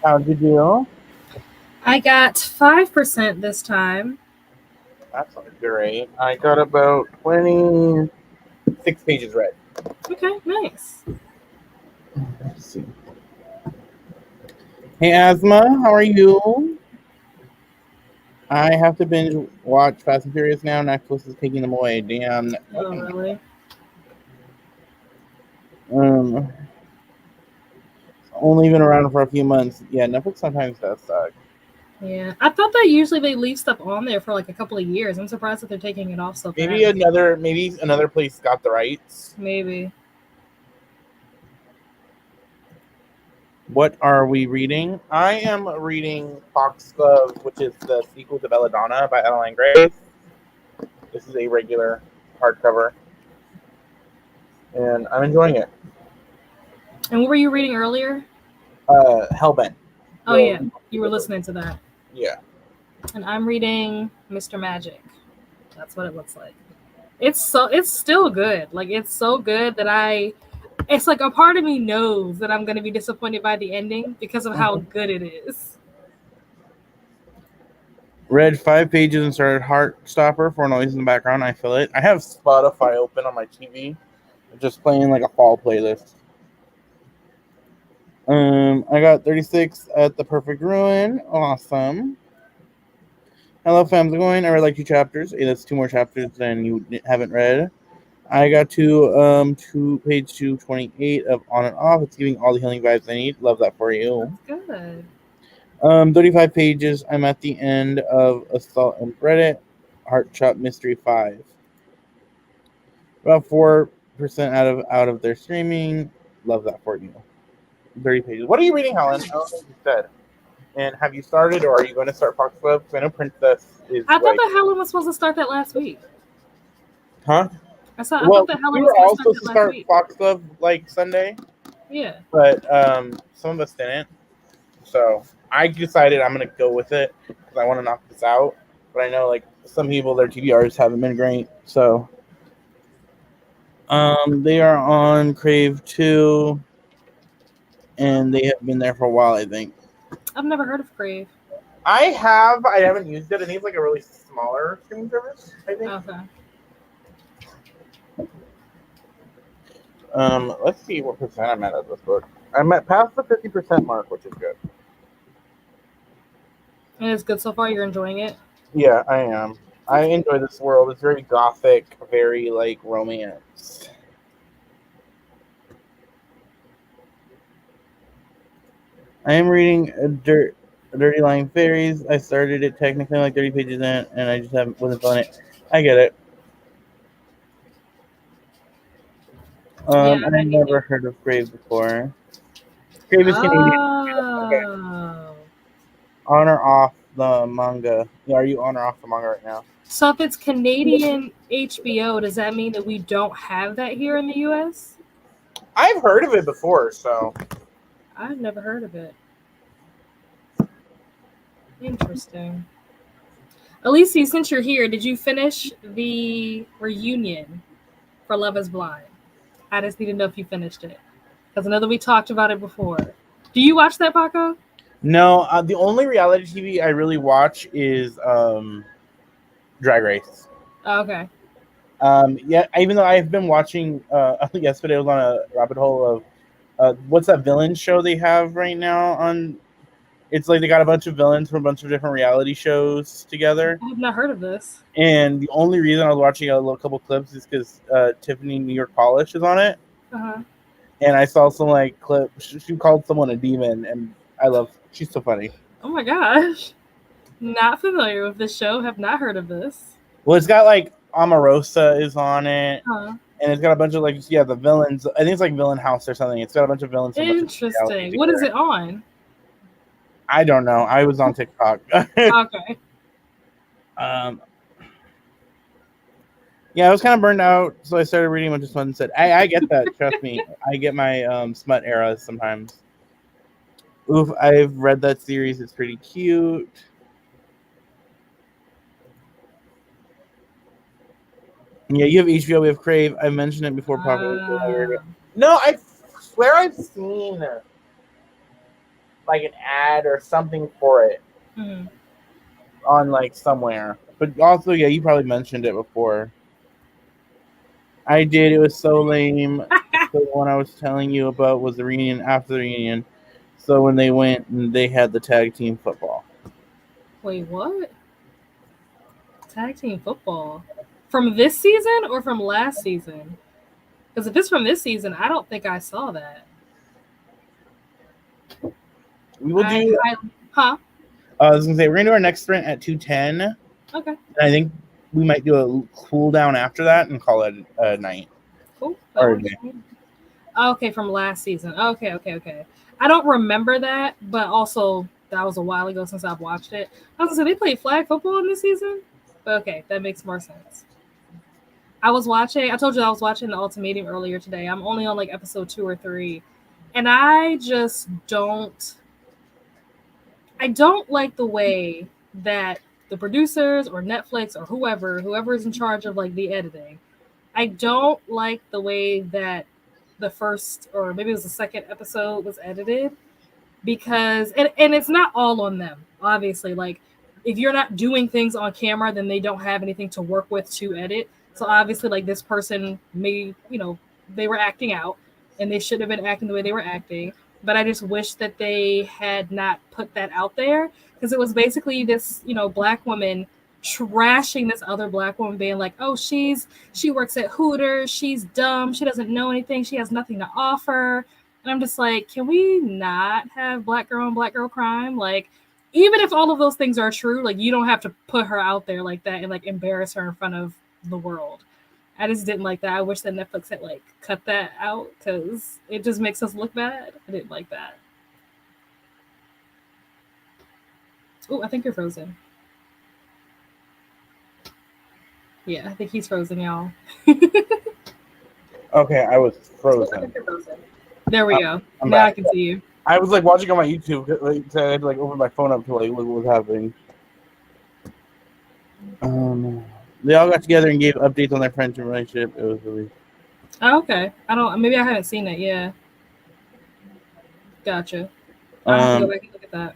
How'd you do? I got 5% this time. That's not great. I got about 26 pages read. Okay, nice. Let's see. Hey, Asma, how are you? I have to binge watch Fast and Furious now. Netflix is taking them away. Damn. Oh, really? Only been around for a few months. Yeah, Netflix sometimes does suck. Yeah, I thought that usually they leave stuff on there for like a couple of years. I'm surprised that they're taking it off so fast. Maybe another place got the rights. Maybe. What are we reading? I am reading Foxglove, which is the sequel to Belladonna by Adeline Grace. This is a regular hardcover, and I'm enjoying it. And what were you reading earlier? Hellbent. Oh, yeah, you were listening to that. Yeah. And I'm reading Mr. Magic. That's what it looks like. It's still good. Like, it's so good that it's like a part of me knows that I'm going to be disappointed by the ending because of how good it is. Read 5 pages and started Heartstopper for noise in the background. I feel it. I have Spotify open on my TV, just playing like a fall playlist. I got 36 at the Perfect Ruin. Awesome. Hello, fams. Going. I read like 2 chapters. Hey, that's 2 more chapters than you haven't read. I got to page 228 of On and Off. It's giving all the healing vibes I need. Love that for you. That's good. 35 pages. I'm at the end of Assault and Reddit. Heart Shop Mystery 5. About 4% out of their streaming. Love that for you. 30 pages. What are you reading, Helen? I don't think you said. And have you started, or are you going to start Foxglove? Because I know Princess is. I thought that Helen was supposed to start that last week. Huh? I thought that Helen we was were all supposed supposed to start Foxglove like Sunday. Yeah. But some of us didn't. So I decided I'm going to go with it because I want to knock this out. But I know like some people, their TBRs haven't been great. So they are on Crave 2. And they have been there for a while, I think. I've never heard of Crave. I haven't used it. It needs like a really smaller streaming service, I think. Okay. Let's see what percent I'm at this book. I'm at past the 50% mark, which is good. And it's good so far? You're enjoying it? Yeah, I am. I enjoy this world. It's very gothic, very like romance. I am reading Dirty Lying Fairies. I started it technically like 30 pages in, and I just wasn't feeling it. I get it. Yeah, I never heard of Crave before. Crave is Canadian. Okay. On or off the manga? Yeah, are you on or off the manga right now? So if it's Canadian HBO, does that mean that we don't have that here in the US? I've heard of it before, so. I've never heard of it. Interesting. Alicia, since you're here, did you finish the reunion for Love is Blind? I just need to know if you finished it. Because I know that we talked about it before. Do you watch that, Paco? No, the only reality TV I really watch is Drag Race. Oh, okay. Yeah, even though I've been watching, yesterday I was on a rabbit hole of what's that villain show they have right now on. It's like they got a bunch of villains from a bunch of different reality shows together. I have not heard of this. And the only reason I was watching a little couple clips is because Tiffany New York Polish is on it. Uh-huh. And I saw some like clip. She called someone a demon, and she's so funny. Oh my gosh. Not familiar with this show. Have not heard of this. Well, it's got like Omarosa is on it. Huh. And it's got a bunch of like the villains. I think it's like Villain House or something. It's got a bunch of villains. Interesting. What is it on? I don't know. I was on TikTok. Okay. Yeah, I was kind of burned out, so I started reading a bunch of smut and said, I get that. Trust me. I get my smut eras sometimes. Oof, I've read that series. It's pretty cute. Yeah, you have HBO. We have Crave. I mentioned it before. Probably. Uh, No, I swear I've seen like an ad or something for it hmm. on like somewhere. But also, yeah, you probably mentioned it before. I did. It was so lame. The one I was telling you about was the reunion after the reunion. So when they went and they had the tag team football. Wait, what? Tag team football from this season or from last season? Because if it's from this season, I don't think I saw that. We will do. Huh? I was gonna say we're gonna do our next sprint at 2:10, and Okay, I think we might do a cool down after that and call it a night cool. That or a works day. for me. Okay, from last season. Okay, okay, okay. I don't remember that, but also that was a while ago since I've watched it. I was gonna say they played flag football in this season, but okay, that makes more sense. I was watching. I told you I was watching the Ultimatum earlier today. I'm only on like episode 2 or 3, and I just don't. I don't like the way that the producers or Netflix or whoever is in charge of like the editing. I don't like the way that the first or maybe it was the second episode was edited because and it's not all on them obviously like if you're not doing things on camera then they don't have anything to work with to edit, so obviously like this person may they were acting out and they should have been acting the way they were acting, but I just wish that they had not put that out there because it was basically this black woman trashing this other black woman being like, oh, she works at Hooters, she's dumb, she doesn't know anything, she has nothing to offer. And I'm just like, can we not have black girl and black girl crime? Like, even if all of those things are true, like you don't have to put her out there like that and like embarrass her in front of the world. I just didn't like that. I wish that Netflix had like cut that out because it just makes us look bad. I didn't like that. Oh, I think you're frozen. Yeah, I think he's frozen, y'all. Okay, I was Oh, I frozen. think you're frozen. There we go. I'm Now I back. can see you. I was like watching on my YouTube. So I had to like open my phone up to like look what was happening. They all got together and gave updates on their friendship relationship. It was really Oh, okay. I don't. Maybe I haven't seen it. Yeah. Gotcha. I have to go um. back and look at that.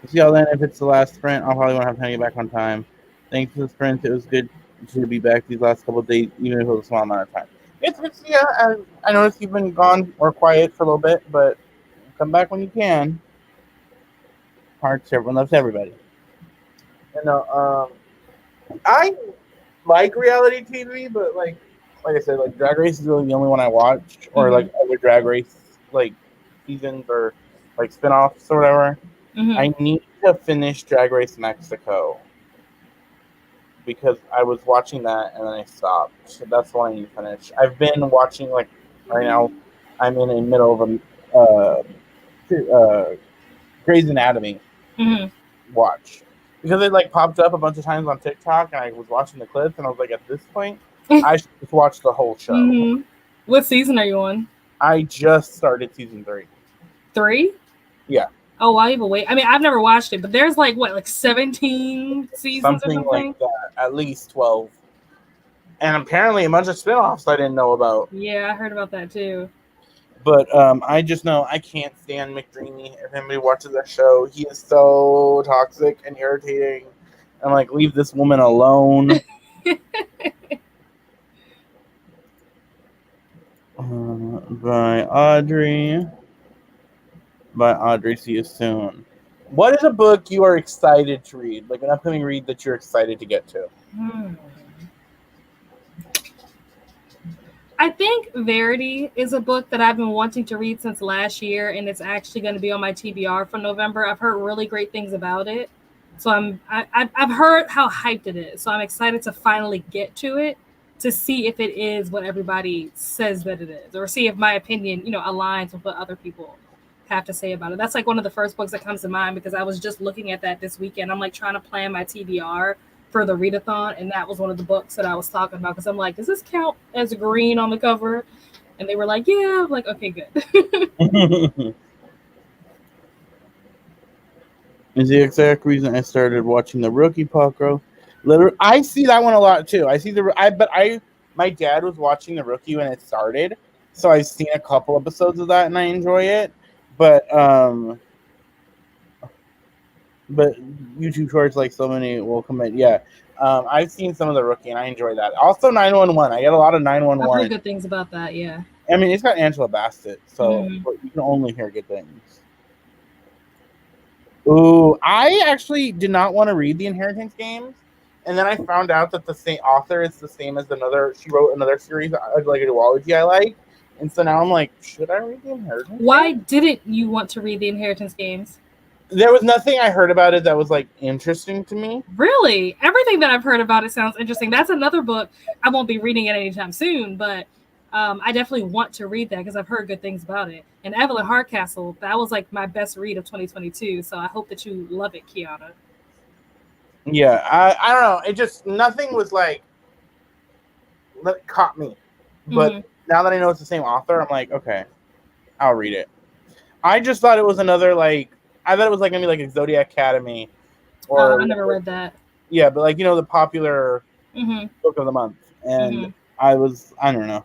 See y'all then. If it's the last sprint, I'll probably want to have to get back on time. Thanks for the sprint. It was good to be back these last couple of days, even if it was a small amount of time. It's yeah. I noticed you've been gone or quiet for a little bit, but come back when you can. Hearts, everyone loves everybody. You know, I like reality TV, but like I said, like Drag Race is really the only one I watch, or like other Drag Race like seasons or like spinoffs or whatever. Mm-hmm. I need to finish Drag Race Mexico because I was watching that and then I stopped. So that's what I need to finish. I've been watching like right now. I'm in the middle of a Grey's Anatomy Mm-hmm. watch because it like popped up a bunch of times on TikTok and I was watching the clips and I was like, at this point, I should just watch the whole show. Mm-hmm. What season are you on? I just started season 3. 3? Yeah. Oh, why even wait? I mean, I've never watched it, but there's like what, like 17 seasons or Something something? like that. At least 12. And apparently a bunch of spin-offs I didn't know about. Yeah, I heard about that too. But I just know I can't stand McDreamy. If anybody watches that show, he is so toxic and irritating. I'm like, leave this woman alone. By Audrey. By Audrey. See you soon. What is a book you are excited to read? Like an upcoming read that you're excited to get to? I think Verity is a book that I've been wanting to read since last year, and it's actually going to be on my TBR for November. I've heard really great things about it, so I've heard how hyped it is. So I'm excited to finally get to it to see if it is what everybody says that it is, or see if my opinion, aligns with what other people have to say about it. That's like one of the first books that comes to mind because I was just looking at that this weekend. I'm like trying to plan my TBR for the readathon, and that was one of the books that I was talking about because I'm like, does this count as green on the cover? And they were like, yeah. I'm like, okay, good. Is the exact reason I started watching The Rookie Paco. Literally, I see that one a lot too. My dad was watching The Rookie when it started, so I've seen a couple episodes of that and I enjoy it. But YouTube Shorts, like so many, will commit. Yeah, I've seen some of The Rookie and I enjoy that. Also, 911. I get a lot of I've heard 911. good things about that. Yeah. I mean, it's got Angela Bassett, so Mm. you can only hear good things. Ooh, I actually did not want to read the Inheritance games, and then I found out that the same author is the same as another. She wrote another series, like a duology I like, and so now I'm like, should I read the Inheritance? Why games? didn't you want to read the Inheritance games? There was nothing I heard about it that was like interesting to me. Really? Everything that I've heard about it sounds interesting. That's another book. I won't be reading it anytime soon, but I definitely want to read that because I've heard good things about it. And Evelyn Hardcastle, that was like my best read of 2022. So I hope that you love it, Kiana. Yeah, I don't know. It just nothing was like that caught me. But now that I know it's the same author, I'm like, okay, I'll read it. I just thought it was another like I thought it was like gonna be like a Zodiac Academy or I never read that. Yeah, but like the popular book of the month, and I don't know.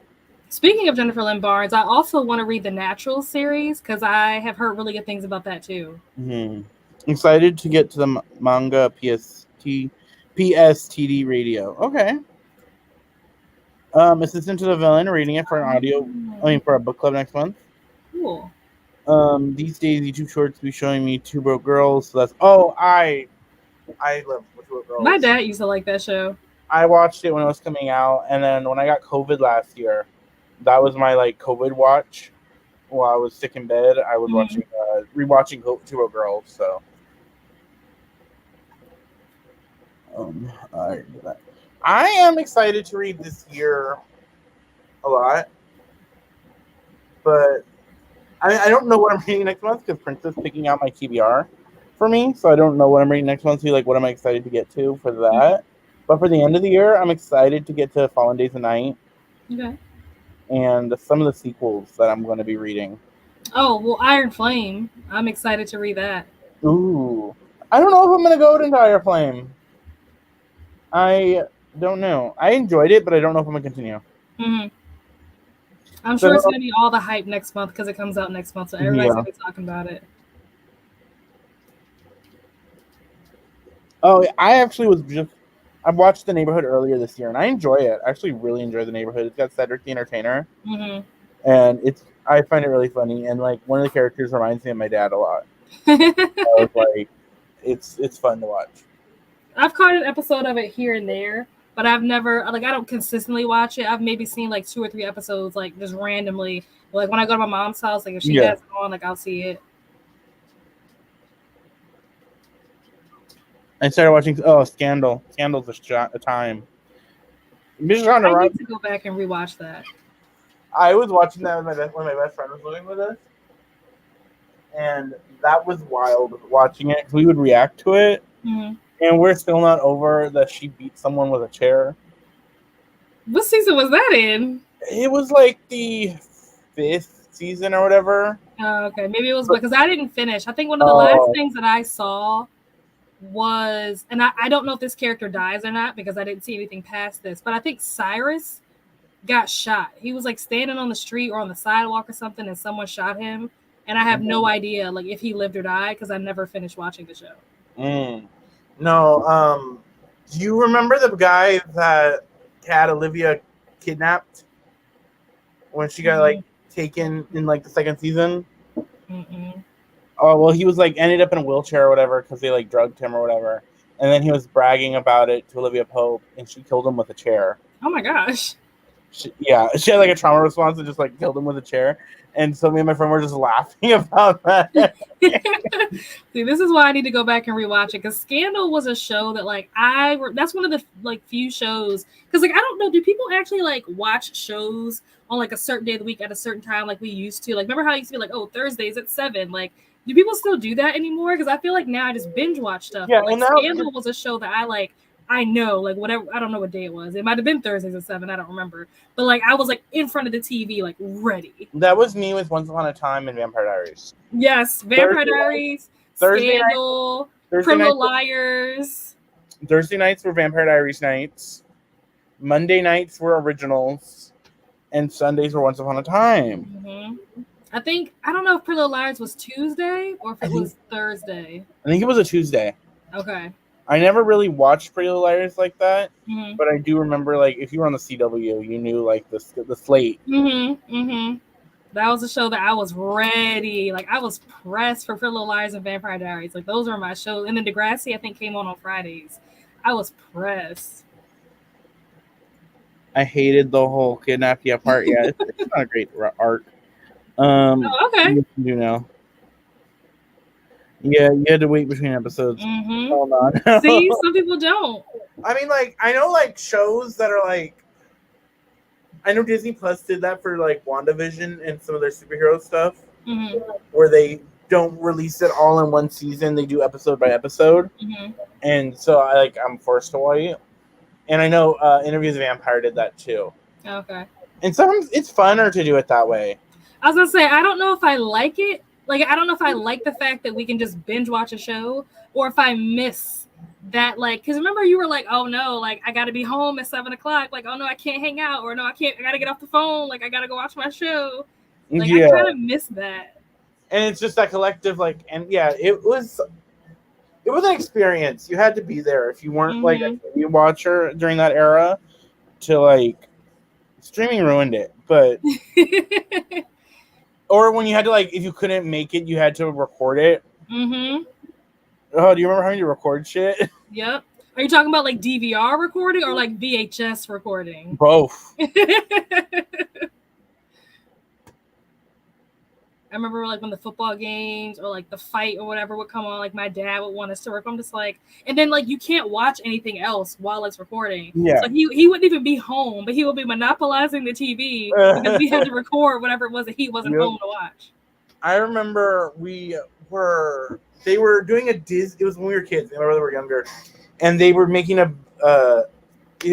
Speaking of Jennifer Lynn Barnes, I also want to read the Natural series because I have heard really good things about that too. Excited to get to the manga PSTD radio. Okay. Assistant to the Villain, reading it for an audio. For a book club next month. Cool. These days YouTube Shorts be showing me Two Broke Girls. So that's I love Two Broke Girls. My dad used to like that show. I watched it when it was coming out, and then when I got COVID last year, that was my like COVID watch. While I was sick in bed, I was rewatching Two Broke Girls. So, I am excited to read this year a lot, but I don't know what I'm reading next month because Prince is picking out my TBR for me, so I don't know what I'm reading next month. So like, what am I excited to get to for that? But for the end of the year, I'm excited to get to Fallen Days of Night. Okay. And some of the sequels that I'm going to be reading. Oh, well, Iron Flame. I'm excited to read that. Ooh. I don't know if I'm going to go into Iron Flame. I don't know. I enjoyed it, but I don't know if I'm going to continue. I'm sure it's going to be all the hype next month because it comes out next month, so everybody's going to be talking about it. Oh, I watched The Neighborhood earlier this year, and I enjoy it. I actually really enjoy The Neighborhood. It's got Cedric the Entertainer, and I find it really funny. And like one of the characters reminds me of my dad a lot. So it's fun to watch. I've caught an episode of it here and there, but I've never I don't consistently watch it. I've maybe seen like 2 or 3 episodes like just randomly. Like when I go to my mom's house, like if she has it on, like I'll see it. I started watching Scandal. Scandal's a time. I need to go back and rewatch that. I was watching that when my best friend was living with us, and that was wild watching it because we would react to it, and we're still not over that she beat someone with a chair. What season was that in? It was like the 5th season or whatever. Oh, okay. Maybe it was because I didn't finish. I think one of the last things that I saw was, and I don't know if this character dies or not because I didn't see anything past this, but I think Cyrus got shot. He was like standing on the street or on the sidewalk or something, and someone shot him. And I have no idea like if he lived or died because I never finished watching the show. No. Do you remember the guy that had Olivia kidnapped when she got like taken in like the 2nd season? Oh, well, he was like ended up in a wheelchair or whatever because they like drugged him or whatever, and then he was bragging about it to Olivia Pope, and she killed him with a chair. Oh my gosh! She had like a trauma response and just like killed him with a chair, and so me and my friend were just laughing about that. See, this is why I need to go back and rewatch it because Scandal was a show that like that's one of the like few shows because like I don't know, do people actually like watch shows on like a certain day of the week at a certain time like we used to? Like remember how it used to be like, oh, Thursdays at 7? Like do people still do that anymore? Because I feel like now I just binge watch stuff. Yeah, but, like Scandal was a show that I know, like whatever, I don't know what day it was. It might have been Thursdays at 7, I don't remember. But like I was like in front of the TV, like ready. That was me with Once Upon a Time and Vampire Diaries. Yes, Vampire Diaries, Scandal, Criminal Liars. Thursday nights were Vampire Diaries nights. Monday nights were originals, and Sundays were Once Upon a Time. I don't know if Pretty Little Liars was Tuesday or if I it think was Thursday. it was a Tuesday. Okay. I never really watched Pretty Little Liars like that, Mhm. but I do remember like if you were on the CW, you knew like the slate. That was a show that I was ready. Like I was pressed for Pretty Little Liars and Vampire Diaries. Like those are my shows. And then Degrassi, I think, came on Fridays. I was pressed. I hated the whole kidnap you part. Yeah, it's not a great arc. Oh, okay. You know. Yeah, you had to wait between episodes. Hold on. See, some people don't. I mean, like, I know, like, shows that are, like, I know Disney Plus did that for, like, WandaVision and some of their superhero stuff, where they don't release it all in one season. They do episode by episode. And so, I'm forced to wait. And I know Interviews with Vampire did that, too. Okay. And sometimes it's funner to do it that way. I was going to say, I don't know if I like it. Like, I don't know if I like the fact that we can just binge watch a show, or if I miss that, like, because remember you were like, oh no, like I got to be home at 7:00. Like, oh no, I can't hang out, or no, I got to get off the phone. Like, I got to go watch my show. Like, I kind of miss that. And it's just that collective, like, and yeah, it was an experience. You had to be there if you weren't like a TV watcher during that era. To like, streaming ruined it, but. Or when you had to, like, if you couldn't make it, you had to record it. Oh, do you remember having to record shit? Yep. Are you talking about, like, DVR recording or, like, VHS recording? Both. I remember, like, when the football games or, like, the fight or whatever would come on, like, my dad would want us to record. I'm just like, and then, like, you can't watch anything else while it's recording. Yeah. So he wouldn't even be home, but he would be monopolizing the TV because we had to record whatever it was that he wasn't home to watch. I remember they were doing it was when we were kids. My brother were younger. And they were making it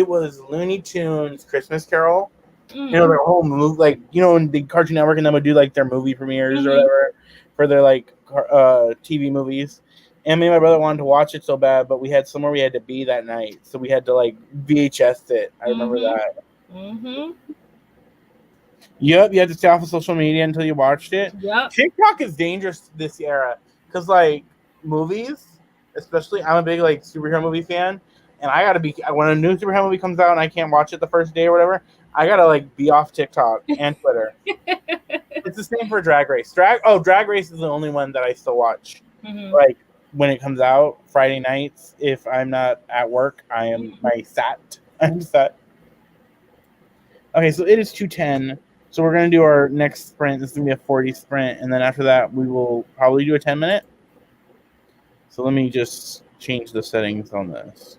was Looney Tunes Christmas Carol. You know, their whole movie, like, you know, when the Cartoon Network and them would do, like, their movie premieres or whatever for their, like, TV movies. And me and my brother wanted to watch it so bad, but we had somewhere we had to be that night. So we had to, like, VHS it. I remember that. Yep, you had to stay off of social media until you watched it. Yep. TikTok is dangerous this era because, like, movies, especially, I'm a big, like, superhero movie fan. And I gotta be, when a new superhero movie comes out and I can't watch it the first day or whatever, I gotta, like, be off TikTok and Twitter. It's the same for Drag Race. Drag Race is the only one that I still watch. Like, when it comes out Friday nights, if I'm not at work, I'm set. Okay, so it is 2:10. So we're gonna do our next sprint. This is gonna be a 40 sprint, and then after that, we will probably do a 10-minute. So let me just change the settings on this.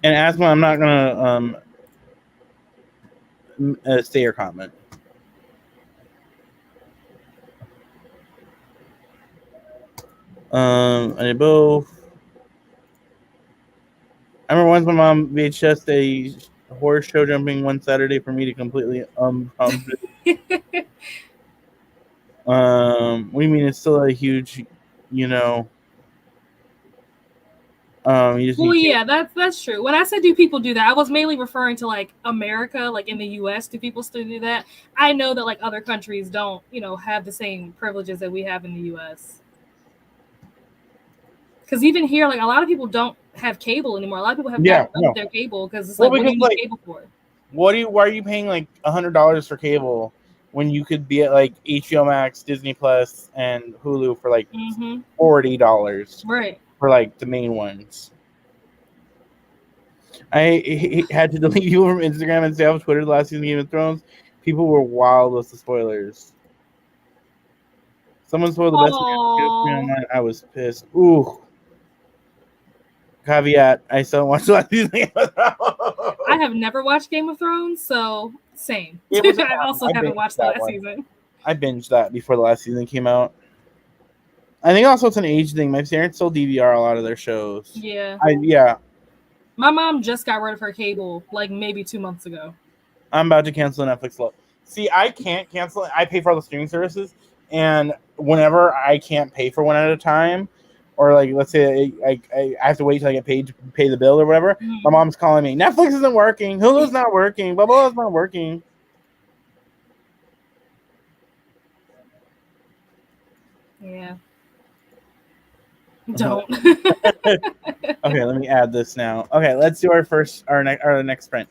And Asma, I'm not gonna say your comment. I did both. I remember once my mom VHS a horror show jumping one Saturday for me to completely what do you mean? It's still a huge, you know. Yeah, that's true. When I said do people do that, I was mainly referring to, like, America, like in the US. Do people still do that? I know that, like, other countries don't, you know, have the same privileges that we have in the US. Because even here, like, a lot of people don't have cable anymore. A lot of people have their cable because it's like, what do you need cable for? Why are you paying like $100 for cable when you could be at like HBO Max, Disney Plus, and Hulu for like $40? Right. For like the main ones. I had to delete people from Instagram and stay off Twitter the last season of Game of Thrones. People were wild with the spoilers. Someone spoiled the best online. I was pissed. Ooh. Caveat, I still don't watch the last season of Game of Thrones. I have never watched Game of Thrones, so same. I also haven't watched the last season. I binged that before the last season came out. I think also it's an age thing. My parents still DVR a lot of their shows. Yeah. Yeah. My mom just got rid of her cable like maybe 2 months ago. I'm about to cancel Netflix. See, I can't cancel it. I pay for all the streaming services, and whenever I can't pay for one at a time, or like let's say I have to wait till I get paid to pay the bill or whatever, my mom's calling me. Netflix isn't working. Hulu's not working. Blah blah is not working. Yeah. Don't. Okay, let me add this now. Okay, let's do our next print.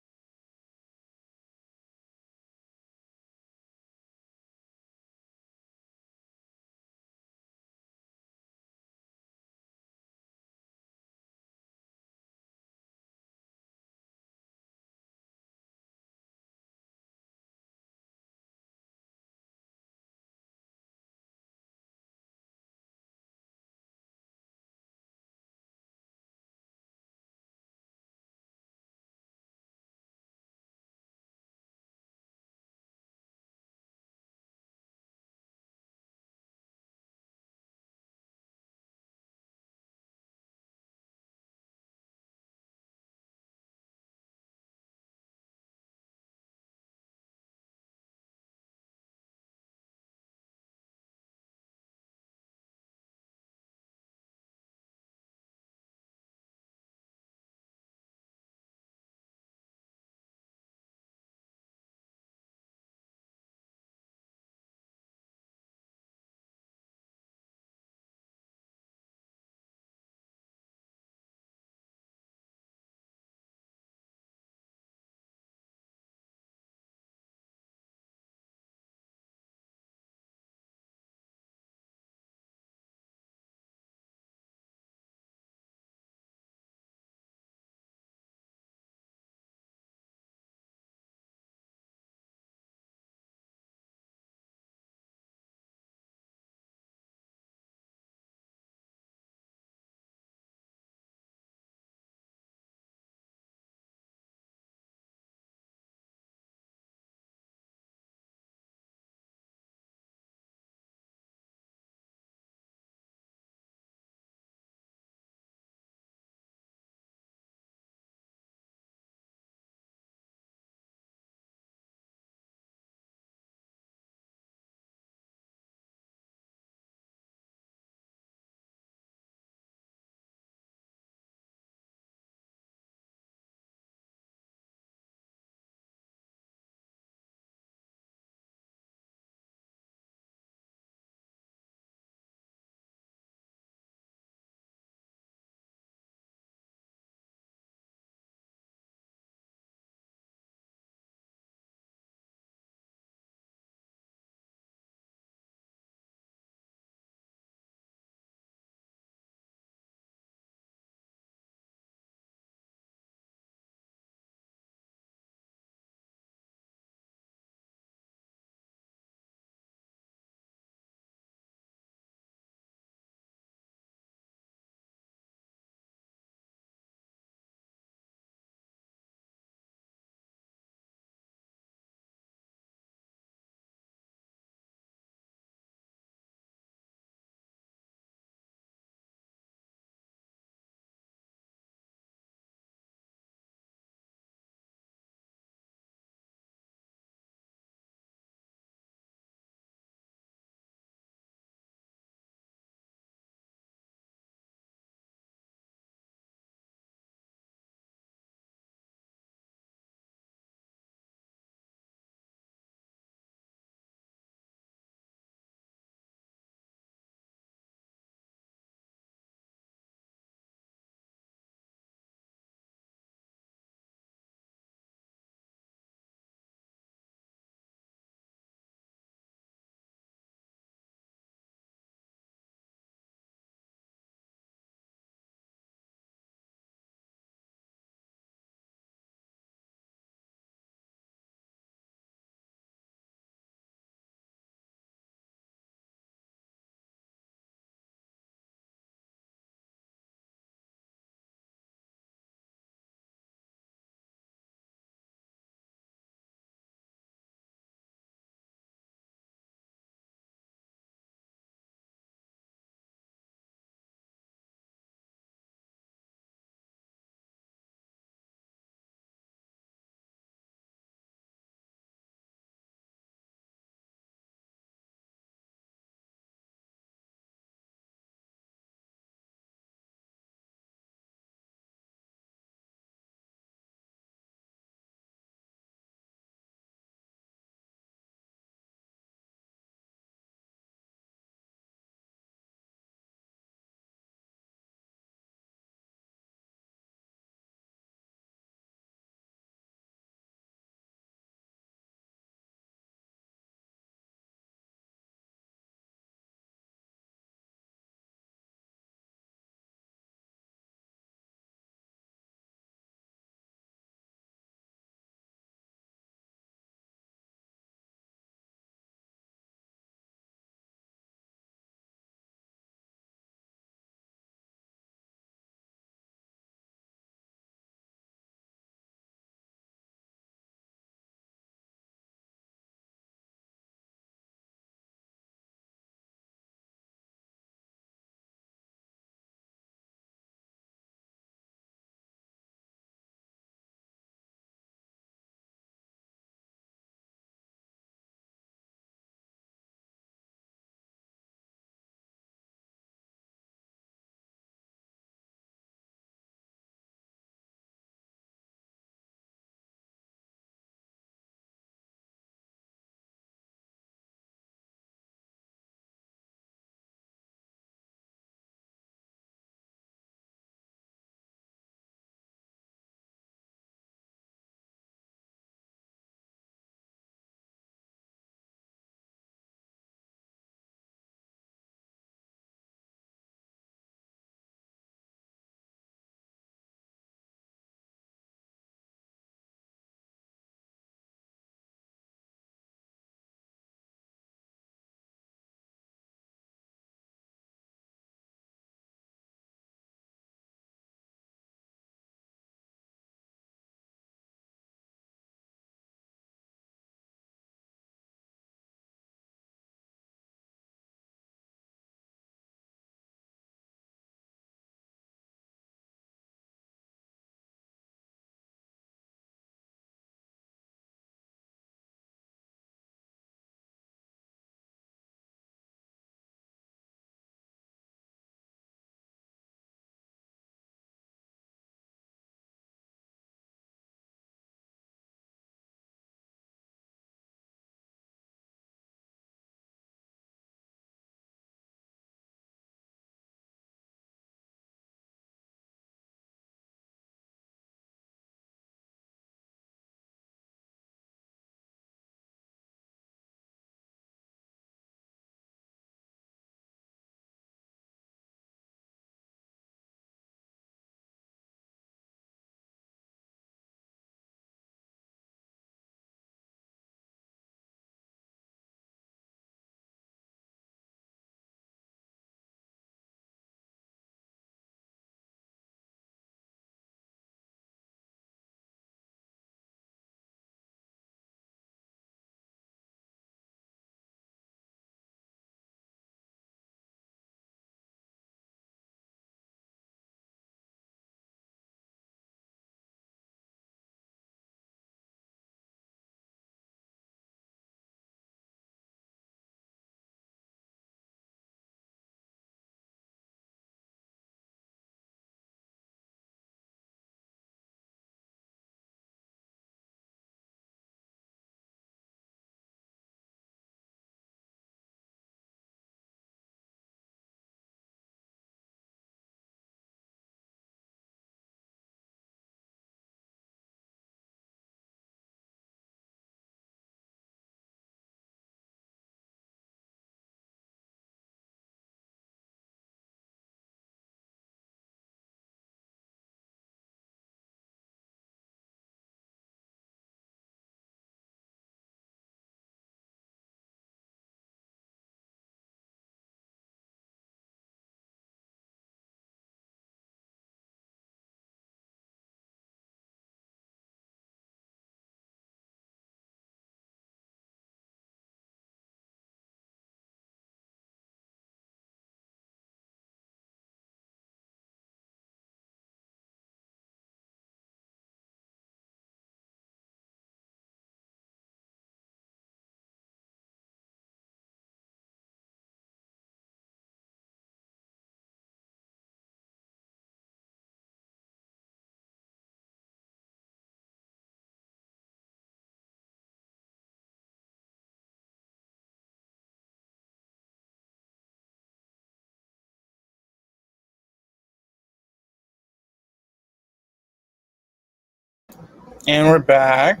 And we're back.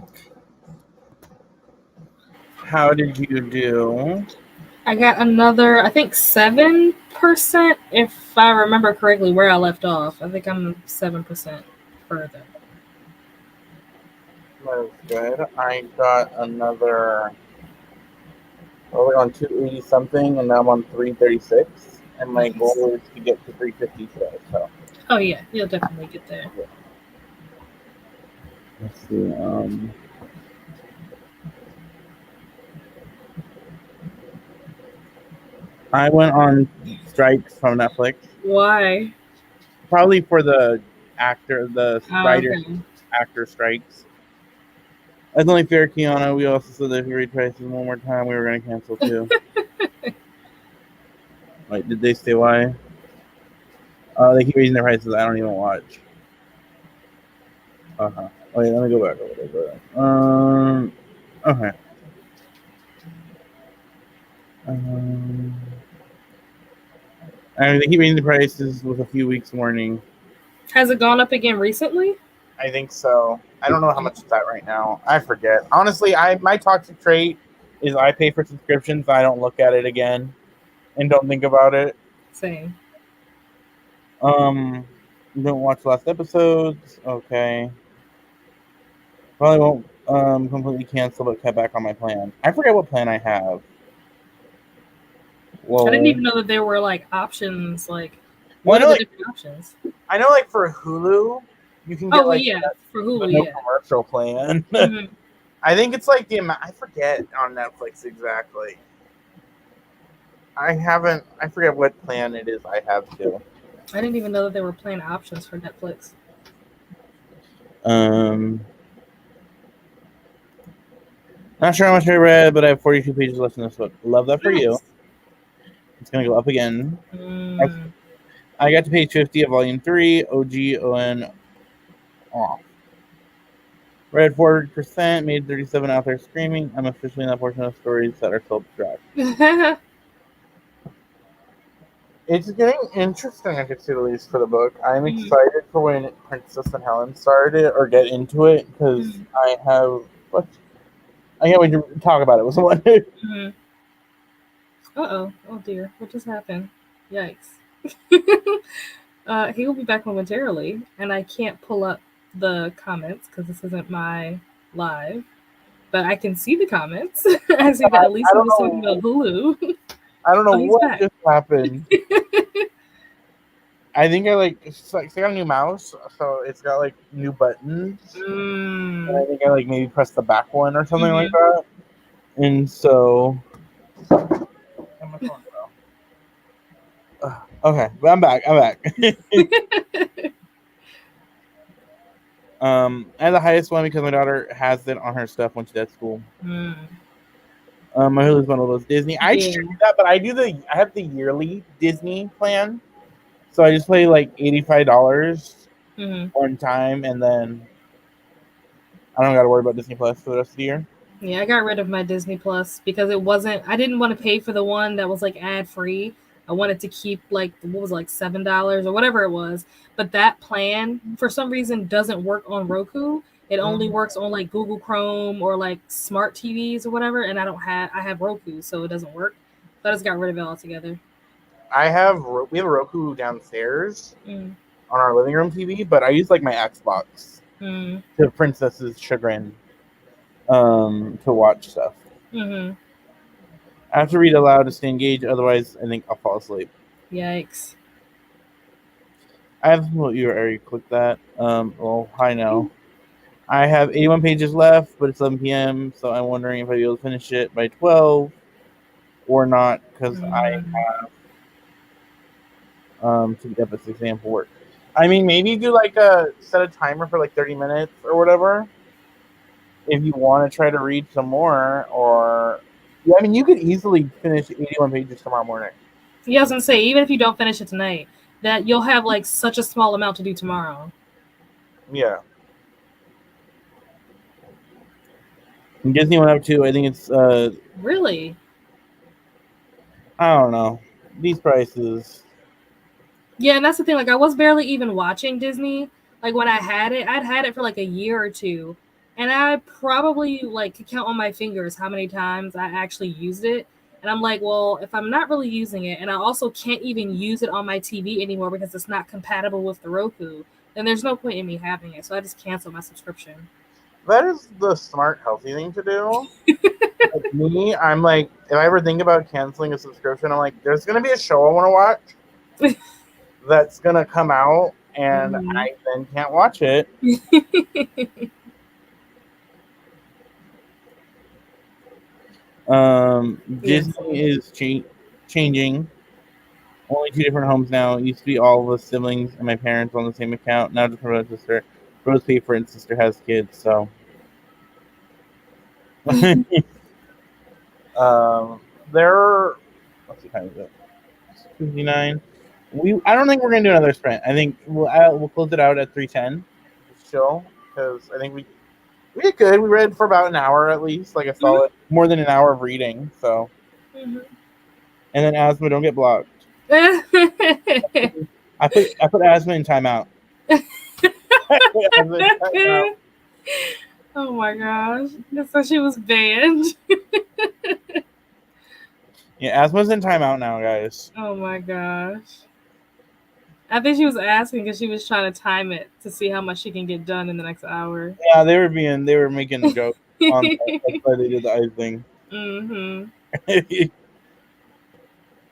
How did you do? I got another, I think 7%, if I remember correctly where I left off. I think I'm 7% further. That was good. I got another. We're on 280 something, and now I'm on 336. And my goal is to get to 350 today. So. Oh yeah, you'll definitely get there. Yeah. Let's see. I went on strikes from Netflix. Why? Probably for the writer Okay. actor strikes. That's only fair, Kiana. We also said that if you read prices one more time, we were going to cancel too. Wait, did they say why? They keep raising their prices. I don't even watch. Wait, let me go back a little bit. Okay. And they keep raising the prices with a few weeks warning. Has it gone up again recently? I think so. I don't know how much it's at right now. I forget. Honestly, my toxic trait is I pay for subscriptions. I don't look at it again and don't think about it. Same. Don't watch last episodes. Okay. Probably won't completely cancel, but cut back on my plan. I forget what plan I have. I didn't Whoa. even know that there were like options. Like, Well, what are the different options? I know, like for Hulu, you can get Oh like yeah, for Hulu, no yeah. commercial plan. Mm-hmm. I think it's like the amount. I forget on Netflix exactly. I forget what plan it is I have too. I didn't even know that there were plan options for Netflix. Not sure how much I read, but I have 42 pages left in this book. Love that for Nice. you. It's gonna go up again. Mm. I got to page 50 of volume 3, OGON off. Read 40%, made 37 out there screaming. I'm officially in that portion of stories that are still trash. It's getting interesting, I could say the least, for the book. I'm excited for when Princess and Helen started or get into it because I can't wait to talk about it with someone. Uh-oh. Oh dear. What just happened? Yikes. He will be back momentarily, and I can't pull up the comments because this isn't my live. But I can see the comments. I see that Elisa was talking about Hulu. I don't know Oh, he's what back. just happened. I think I got a new mouse, so it's got like new buttons. And I think I maybe pressed the back one or something like that. And so okay, but I'm back. I have the highest one because my daughter has it on her stuff when she's at school. My Hulu's one of those Disney. I should do that, but I have the yearly Disney plan. So I just pay like $85 one time, and then I don't got to worry about Disney Plus for the rest of the year. Yeah, I got rid of my Disney Plus because I didn't want to pay for the one that was like ad free. I wanted to keep like, what was it, like $7 or whatever it was. But that plan, for some reason, doesn't work on Roku. It only works on like Google Chrome or like smart TVs or whatever. And I have Roku, so it doesn't work. So I just got rid of it altogether. We have a Roku downstairs on our living room TV, but I use like my Xbox to Princess's chagrin to watch stuff. I have to read aloud to stay engaged, otherwise I think I'll fall asleep. Yikes. I have you already clicked that. Well, hi now. I have 81 pages left, but it's 11 p.m., so I'm wondering if I'll be able to finish it by 12 or not, because I have to get up at 6 a.m. for work. I mean, maybe do like set a timer for like 30 minutes or whatever. If you want to try to read some more, or I mean, you could easily finish 81 pages tomorrow morning. Yeah, I was gonna say, even if you don't finish it tonight, that you'll have like such a small amount to do tomorrow. Yeah. And Disney went up too. I think it's really. I don't know these prices. Yeah, and that's the thing. Like, I was barely even watching Disney. Like when I had it, I'd had it for like a year or two, and I probably like could count on my fingers how many times I actually used it. And I'm like, well, if I'm not really using it, and I also can't even use it on my TV anymore because it's not compatible with the Roku, then there's no point in me having it. So I just cancel my subscription. That is the smart, healthy thing to do. Like me, I'm like, if I ever think about canceling a subscription, I'm like, there's gonna be a show I want to watch that's gonna come out, and Mm-hmm. I then can't watch it. Yes. Disney is changing. Only two different homes now. It used to be all the siblings and my parents on the same account. Now just my sister. Rose paid for it, and sister has kids, so. There. What's the time is it? 59. I don't think we're gonna do another sprint. I think we'll close it out at 3:10. Just chill, because I think we did good. We read for about an hour at least, like a solid more than an hour of reading. So. Mm-hmm. And then asthma, don't get blocked. I put asthma in timeout. Oh my gosh. So she was banned. Yeah, asthma's in timeout now, guys. Oh my gosh. I think she was asking because she was trying to time it to see how much she can get done in the next hour. Yeah, they were making a joke on that. That's why they did the ice thing. Mm-hmm.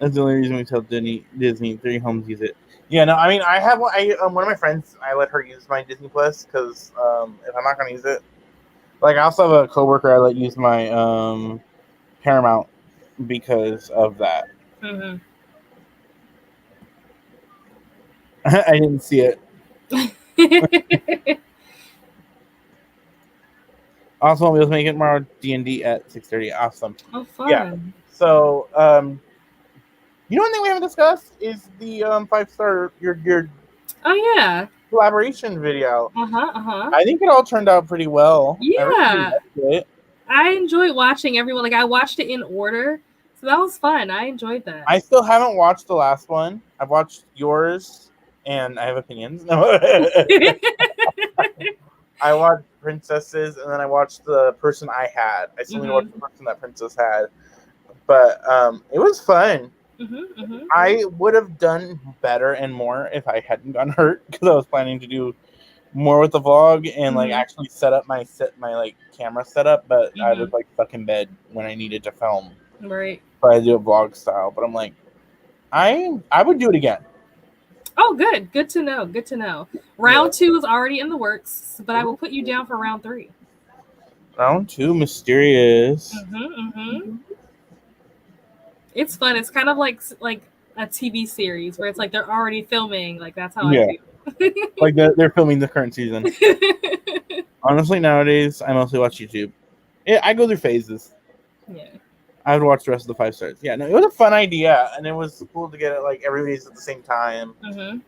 That's the only reason we tell Disney 3 homes use it. Yeah, no, I mean, I have one of my friends. I let her use my Disney Plus because if I'm not gonna use it, like I also have a coworker I let use my Paramount because of that. Mm-hmm. I didn't see it. Also, we'll make it tomorrow D&D at 6:30. Awesome. Oh, fun. Yeah. So, you know, one thing we haven't discussed is the 5-star your Oh yeah. collaboration video. Uh-huh. I think it all turned out pretty well. Yeah. I enjoyed watching everyone. Like I watched it in order, so that was fun. I enjoyed that. I still haven't watched the last one. I've watched yours, and I have opinions. No. I watched Princesses, and then I watched the person I had. I still need to watch the person that Princess had. But it was fun. I would have done better and more if I hadn't gotten hurt, because I was planning to do more with the vlog and like actually set up my like camera setup, but I was like stuck in bed when I needed to film. Right. So I do a vlog style, but I'm like, I would do it again. Oh, good. Good to know. Good to know. Round 2 is already in the works, but I will put you down for round 3. Round 2, mysterious. It's fun. It's kind of like a TV series where it's like they're already filming. Like that's how I feel. Like they're filming the current season. Honestly, nowadays I mostly watch YouTube. I go through phases. Yeah. I would watch the rest of the 5 stars. Yeah, no, it was a fun idea, and it was cool to get it like everybody's at the same time. And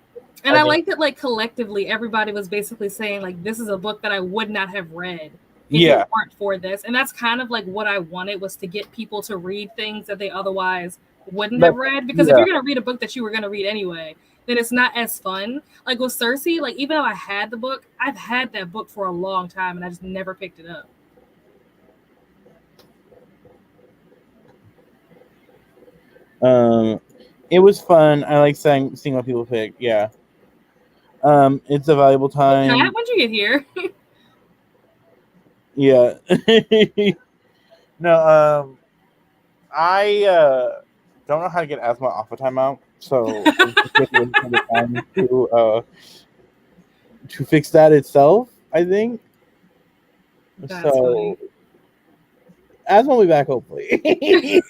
I like that, like collectively, everybody was basically saying like, "This is a book that I would not have read if it weren't for this." And that's kind of like what I wanted, was to get people to read things that they otherwise wouldn't have read. Because if you're gonna read a book that you were gonna read anyway, then it's not as fun. Like with Cersei, like even though I had the book, I've had that book for a long time, and I just never picked it up. It was fun. I like seeing what people pick. Yeah. It's a valuable time. Pat, when'd you get here? Yeah. No, I don't know how to get asthma off a timeout, so to fix that itself, I think. That's so funny. asthma will be back hopefully.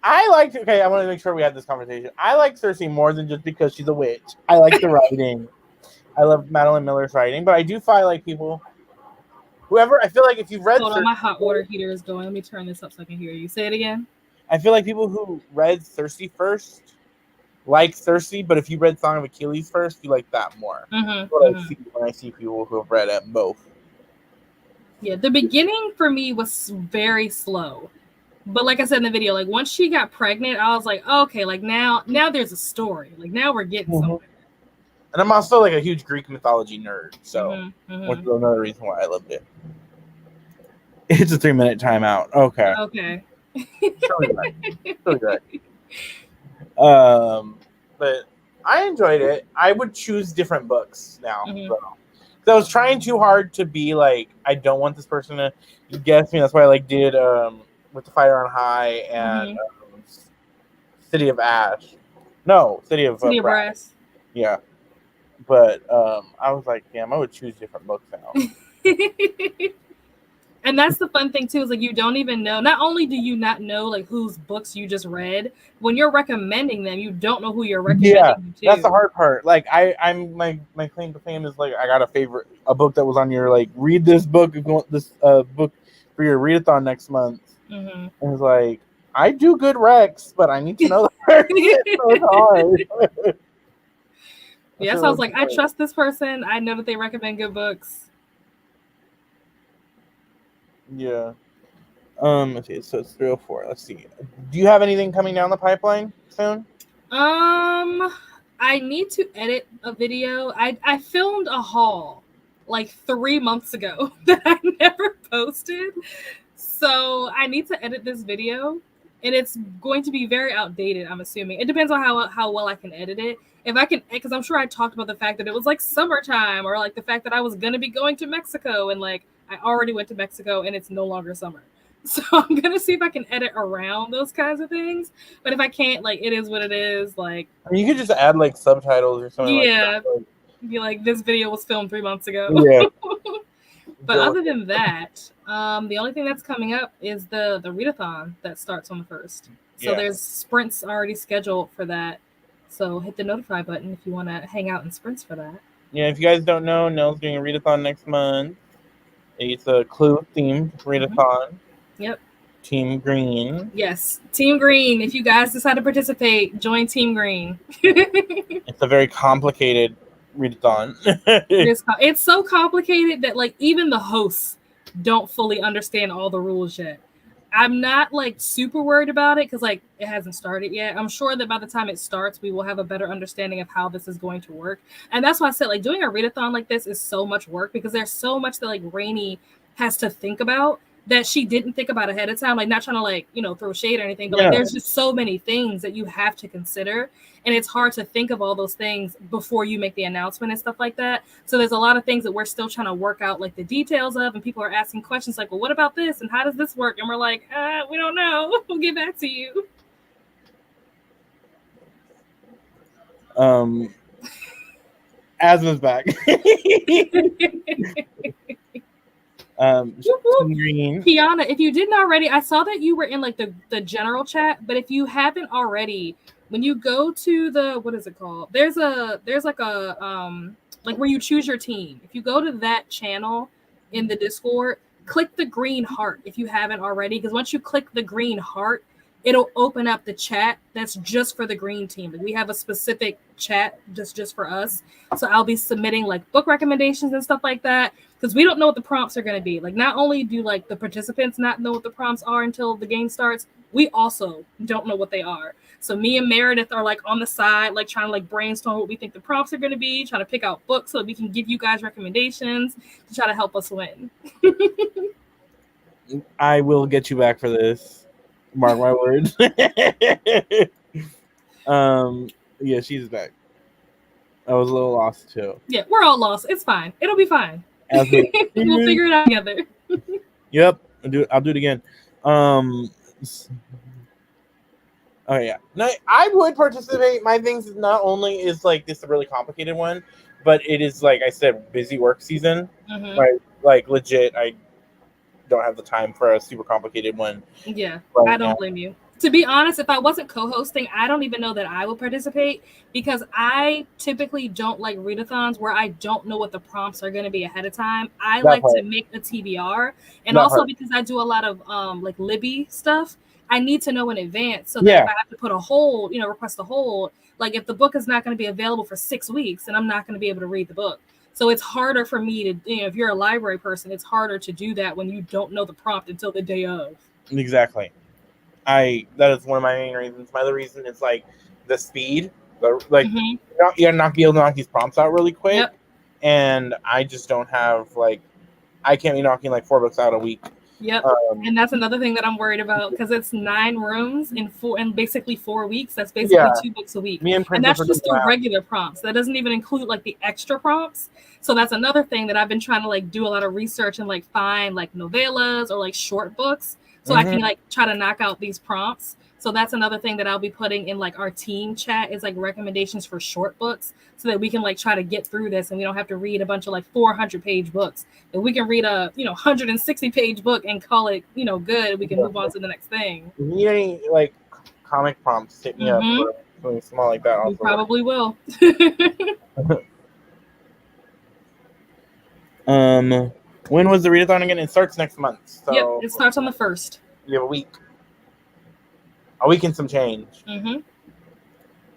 I want to make sure we had this conversation. I like Cersei more than just because she's a witch. I like the writing. I love Madeline Miller's writing, but I do find like people, whoever, I feel like if you've read Hold on, my hot water heater is going. Let me turn this up so I can hear you. Say it again. I feel like people who read Cersei first like Cersei, but if you read Song of Achilles first, you like that more. That's what I see when I see people who have read it both. Yeah, the beginning for me was very slow. But like I said in the video, like once she got pregnant, I was like, oh, okay, like now there's a story. Like now we're getting somewhere. And I'm also like a huge Greek mythology nerd, so which is Mm-hmm. another reason why I loved it. It's a 3-minute timeout. Okay. Okay. Really good. Really good. But I enjoyed it. I would choose different books now. Mm-hmm. So. I was trying too hard to be like, I don't want this person to guess me. That's why I like did With the Fire on High and Mm-hmm. City of Ash. No, City of City of Brass. Brass. Yeah. But I was like, damn, I would choose different books now. And that's the fun thing too, is like you don't even know. Not only do you not know like whose books you just read, when you're recommending them, you don't know who you're Yeah, recommending that's the to. hard part. Like I'm my claim to fame is like I got a book that was on your like read this book if you want this book for your readathon next month. Mm-hmm. And it's like I do good recs, but I need to know the person. So it's hard. Yes, I was like, I trust this person. I know that they recommend good books. Yeah. Okay, so it's 304. Let's see. Do you have anything coming down the pipeline soon? I need to edit a video. I filmed a haul like 3 months ago that I never posted. So I need to edit this video, and it's going to be very outdated, I'm assuming. It depends on how well I can edit it. If I can, because I'm sure I talked about the fact that it was like summertime, or like the fact that I was going to be going to Mexico, and like I already went to Mexico and it's no longer summer. So I'm going to see if I can edit around those kinds of things. But if I can't, like, it is what it is. Like, I mean, you could just add like subtitles or something like that. be like, this video was filmed 3 months ago. Yeah. But other than that, the only thing that's coming up is the readathon that starts on the 1st. So there's sprints already scheduled for that. So hit the notify button if you want to hang out in sprints for that. Yeah, if you guys don't know, Nell's doing a readathon next month. It's a Clue themed readathon. Mm-hmm. Yep. Team Green. Yes, Team Green. If you guys decide to participate, join Team Green. It's a very complicated readathon. It's so complicated that like even the hosts don't fully understand all the rules yet. I'm not like super worried about it because like it hasn't started yet. I'm sure that by the time it starts, we will have a better understanding of how this is going to work. And that's why I said like doing a readathon like this is so much work because there's so much that like Rainey has to think about that she didn't think about ahead of time. Like not trying to like, throw shade or anything, but like there's just so many things that you have to consider. And it's hard to think of all those things before you make the announcement and stuff like that. So there's a lot of things that we're still trying to work out like the details of, and people are asking questions like, well, what about this? And how does this work? And we're like, we don't know. We'll get back to you. Asma's back. Green. Kiana, if you didn't already, I saw that you were in like the general chat, but if you haven't already, when you go to the, what is it called? There's like a like where you choose your team. If you go to that channel in the Discord, click the green heart if you haven't already, because once you click the green heart, it'll open up the chat that's just for the green team. Like we have a specific chat just for us. So I'll be submitting like book recommendations and stuff like that because we don't know what the prompts are going to be. Like not only do like the participants not know what the prompts are until the game starts, we also don't know what they are. So me and Meredith are like on the side, like trying to like brainstorm what we think the prompts are going to be, trying to pick out books so that we can give you guys recommendations to try to help us win. I will get you back for this. Mark my words. Yeah, she's back. I was a little lost too. Yeah, we're all lost. It's fine. It'll be fine. We'll figure it out together. Yep, I'll do it again. Oh yeah, no, I would participate. My things not only is like this a really complicated one, but it is like I said, busy work season. Mm-hmm. Right, like legit, I don't have the time for a super complicated one. Yeah, right I don't blame you. To be honest, if I wasn't co-hosting, I don't even know that I would participate because I typically don't like readathons where I don't know what the prompts are going to be ahead of time. I like to make a TBR, and also because I do a lot of like Libby stuff, I need to know in advance so that if I have to put a hold, request a hold, like if the book is not going to be available for 6 weeks, then I'm not going to be able to read the book. So it's harder for me to, if you're a library person, it's harder to do that when you don't know the prompt until the day of. Exactly. That is one of my main reasons. My other reason is like the speed. Like, Mm-hmm. you gotta not be able to knock these prompts out really quick. Yep. And I just don't have like, I can't be knocking like 4 books out a week. Yep. And that's another thing that I'm worried about because it's 9 rooms in basically 4 weeks. That's basically Yeah. 2 books a week. Me and And Princess that's are just the going out. regular prompts. That doesn't even include like the extra prompts. So that's another thing that I've been trying to like do a lot of research and like find like novellas or like short books so I can like try to knock out these prompts. So that's another thing that I'll be putting in like our team chat is like recommendations for short books so that we can like try to get through this and we don't have to read a bunch of like 400-page books. If we can read a 160-page book and call it good, we can move on to the next thing. If you need any like comic prompts, hit me up for something small like that. We probably will. When was the readathon again? It starts next month. So yep, it starts on the 1st. You have a week and some change.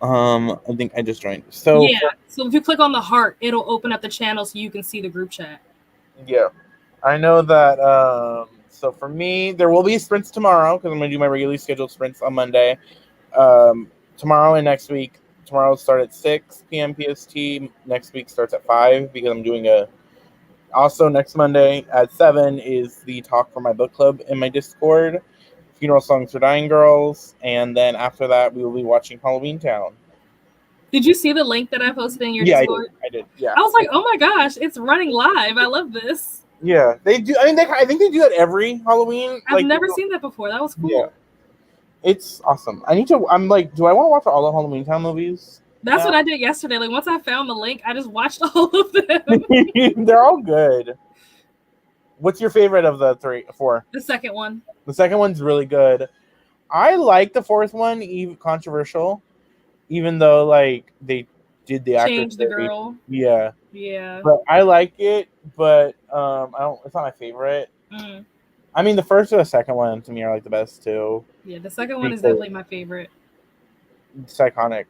I think I just joined. So yeah, so if you click on the heart, it'll open up the channel so you can see the group chat. Yeah, I know that. So for me, there will be sprints tomorrow because I'm going to do my regularly scheduled sprints on Monday. Tomorrow and next week. Tomorrow will start at 6 p.m. PST. Next week starts at 5 because I'm doing Also, next Monday at 7 is the talk for my book club in my Discord. Funeral Songs for Dying Girls. And then after that, we will be watching Halloween Town. Did you see the link that I posted in your Discord? I did. Yeah. I was like, oh my gosh, it's running live. I love this. Yeah, they do. I mean, I think they do that every Halloween. I've never seen that before. That was cool. Yeah. It's awesome. I'm like, do I want to watch all the Halloween Town movies? That's what I did yesterday. Like, once I found the link, I just watched all of them. They're all good. What's your favorite of the 4? The second one. The second one's really good. I like the fourth one, even controversial, even though like they did the change the girl. Yeah. Yeah. But I like it, but I don't. It's not my favorite. I mean, the first or the second one to me are like the best too. Yeah, the second one is definitely my favorite. It's iconic.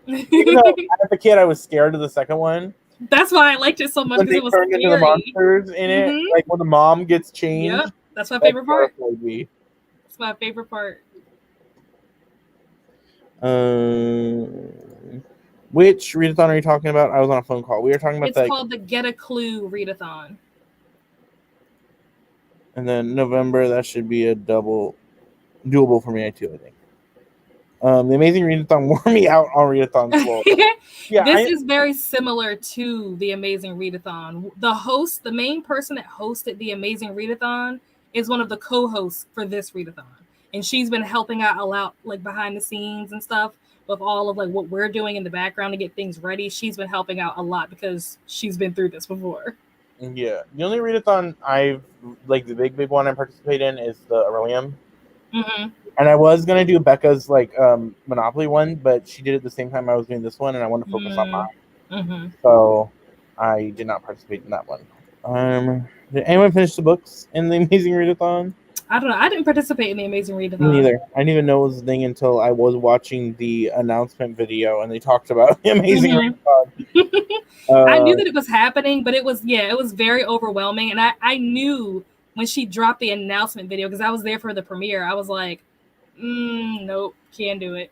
Even though as a kid, I was scared of the second one. That's why I liked it so much because it was turned into the monsters in it, like when the mom gets changed. Yep, that's my favorite part. It's my favorite part. Which readathon are you talking about? I was on a phone call. We were talking about it's called the Get a Clue readathon. And then November, that should be a doable for me too, I think. The Amazing Readathon wore me out on readathon. Yeah, this is very similar to the Amazing Readathon. The main person that hosted the Amazing Readathon is one of the co-hosts for this readathon. And she's been helping out a lot, like behind the scenes and stuff, with all of like what we're doing in the background to get things ready. She's been helping out a lot because she's been through this before. Yeah, the only readathon I've like the big one I participate in is the Aurelium. And I was gonna do Becca's like Monopoly one, but she did it the same time I was doing this one, and I wanted to focus on mine. So I did not participate in that one. Did anyone finish the books in the Amazing Readathon? I don't know. I didn't participate in the Amazing Readathon. Me neither. I didn't even know it was a thing until I was watching the announcement video and they talked about the Amazing Readathon. I knew that it was happening, but it was very overwhelming. And I knew when she dropped the announcement video, because I was there for the premiere, I was like, nope, can't do it.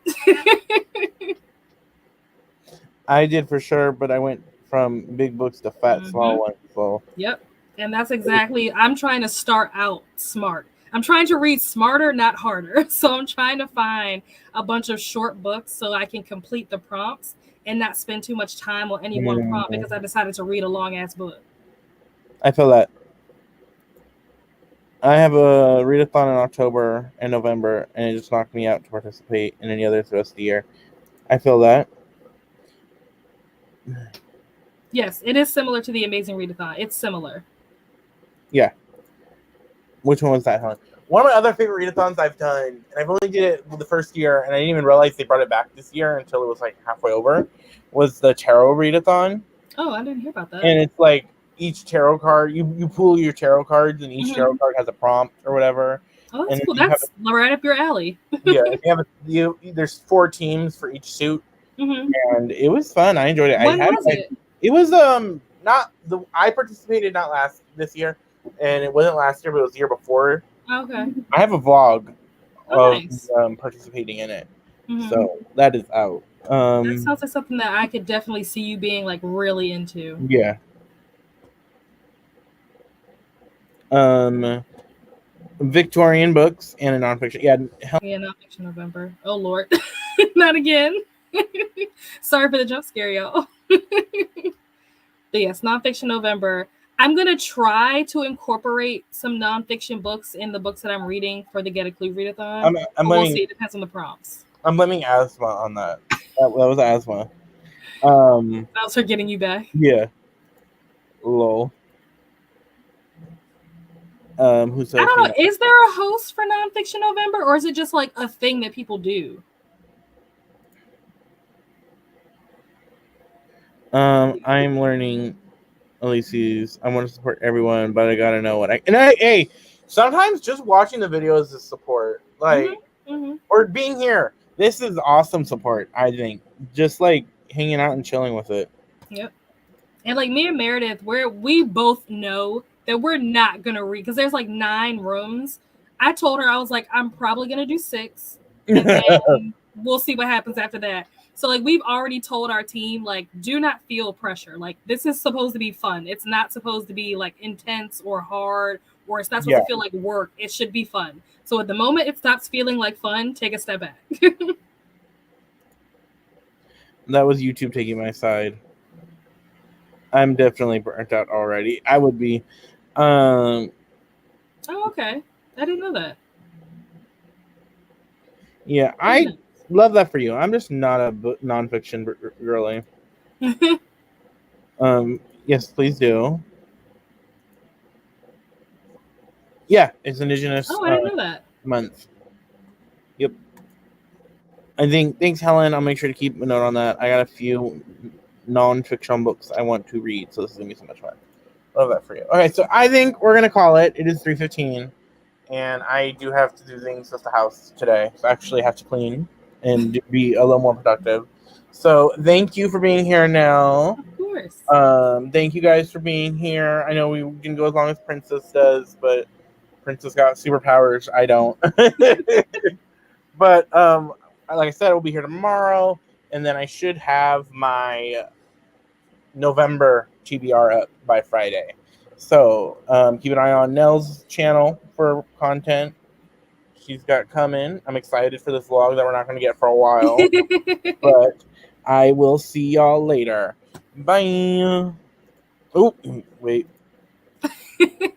I did for sure, but I went from big books to fat, small ones. So. Yep. And that's exactly, I'm trying to start out smart. I'm trying to read smarter, not harder. So I'm trying to find a bunch of short books so I can complete the prompts and not spend too much time on any one prompt because I decided to read a long-ass book. I feel that. I have a readathon in October and November, and it just knocked me out to participate in any others the rest of the year. I feel that. Yes, it is similar to the Amazing Readathon. It's similar. Yeah. Which one was that, Helen? One of my other favorite readathons I've done, and I've only did it the first year, and I didn't even realize they brought it back this year until it was like halfway over, was the tarot readathon. Oh, I didn't hear about that. And it's like each tarot card, you pool your tarot cards, and each tarot card has a prompt or whatever. Oh, that's cool. That's right up your alley. Yeah, there's 4 teams for each suit, and it was fun. I enjoyed it. When was it? It was I participated this year, and it wasn't last year, but it was the year before. Okay. I have a vlog of nice. participating in it, so that is out. That sounds like something that I could definitely see you being like really into. Yeah. Victorian books and a nonfiction. Yeah. Yeah, nonfiction November. Oh Lord, not again. Sorry for the jump scare, y'all. But yes, nonfiction November. I'm gonna try to incorporate some nonfiction books in the books that I'm reading for the Get a Clue readathon. I'm But we'll blaming see. It depends on the prompts. I'm blaming asthma on that. That was asthma. That was her getting you back. Yeah. Lol. Who I says don't he? know. Is there a host for nonfiction November, or is it just like a thing that people do? I'm learning Elysees. I want to support everyone, but I gotta know what hey, sometimes just watching the videos is support. Like, or being here. This is awesome support, I think. Just like hanging out and chilling with it. Yep. And like me and Meredith, we both know that we're not gonna read because there's like 9 rooms. I told her I was like, I'm probably gonna do 6, and then we'll see what happens after that. So like we've already told our team, like, do not feel pressure. Like this is supposed to be fun. It's not supposed to be like intense or hard, or it's not supposed to feel like work. It should be fun. So at the moment it stops feeling like fun, take a step back. That was YouTube taking my side. I'm definitely burnt out already. I would be. Oh, okay. I didn't know that. Yeah, I love that for you. I'm just not a nonfiction girly. Yes, please do. Yeah, it's Indigenous I didn't know that. month. Yep. I think, thanks, Helen. I'll make sure to keep a note on that. I got a few non-fiction books I want to read, so this is going to be so much fun. Love that for you. Okay, so I think we're going to call it. It is 3:15, and I do have to do things with the house today. So I actually have to clean and be a little more productive. So thank you for being here now. Of course. Thank you guys for being here. I know we didn't go as long as Princess does, but Princess got superpowers. I don't. But like I said, we'll be here tomorrow, and then I should have my November TBR up by Friday. So keep an eye on Nell's channel for content she's got coming. I'm excited for this vlog that we're not going to get for a while. But I will see y'all later. Bye. Oh, wait.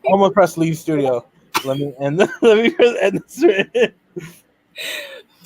Almost pressed leave studio. Let me end this.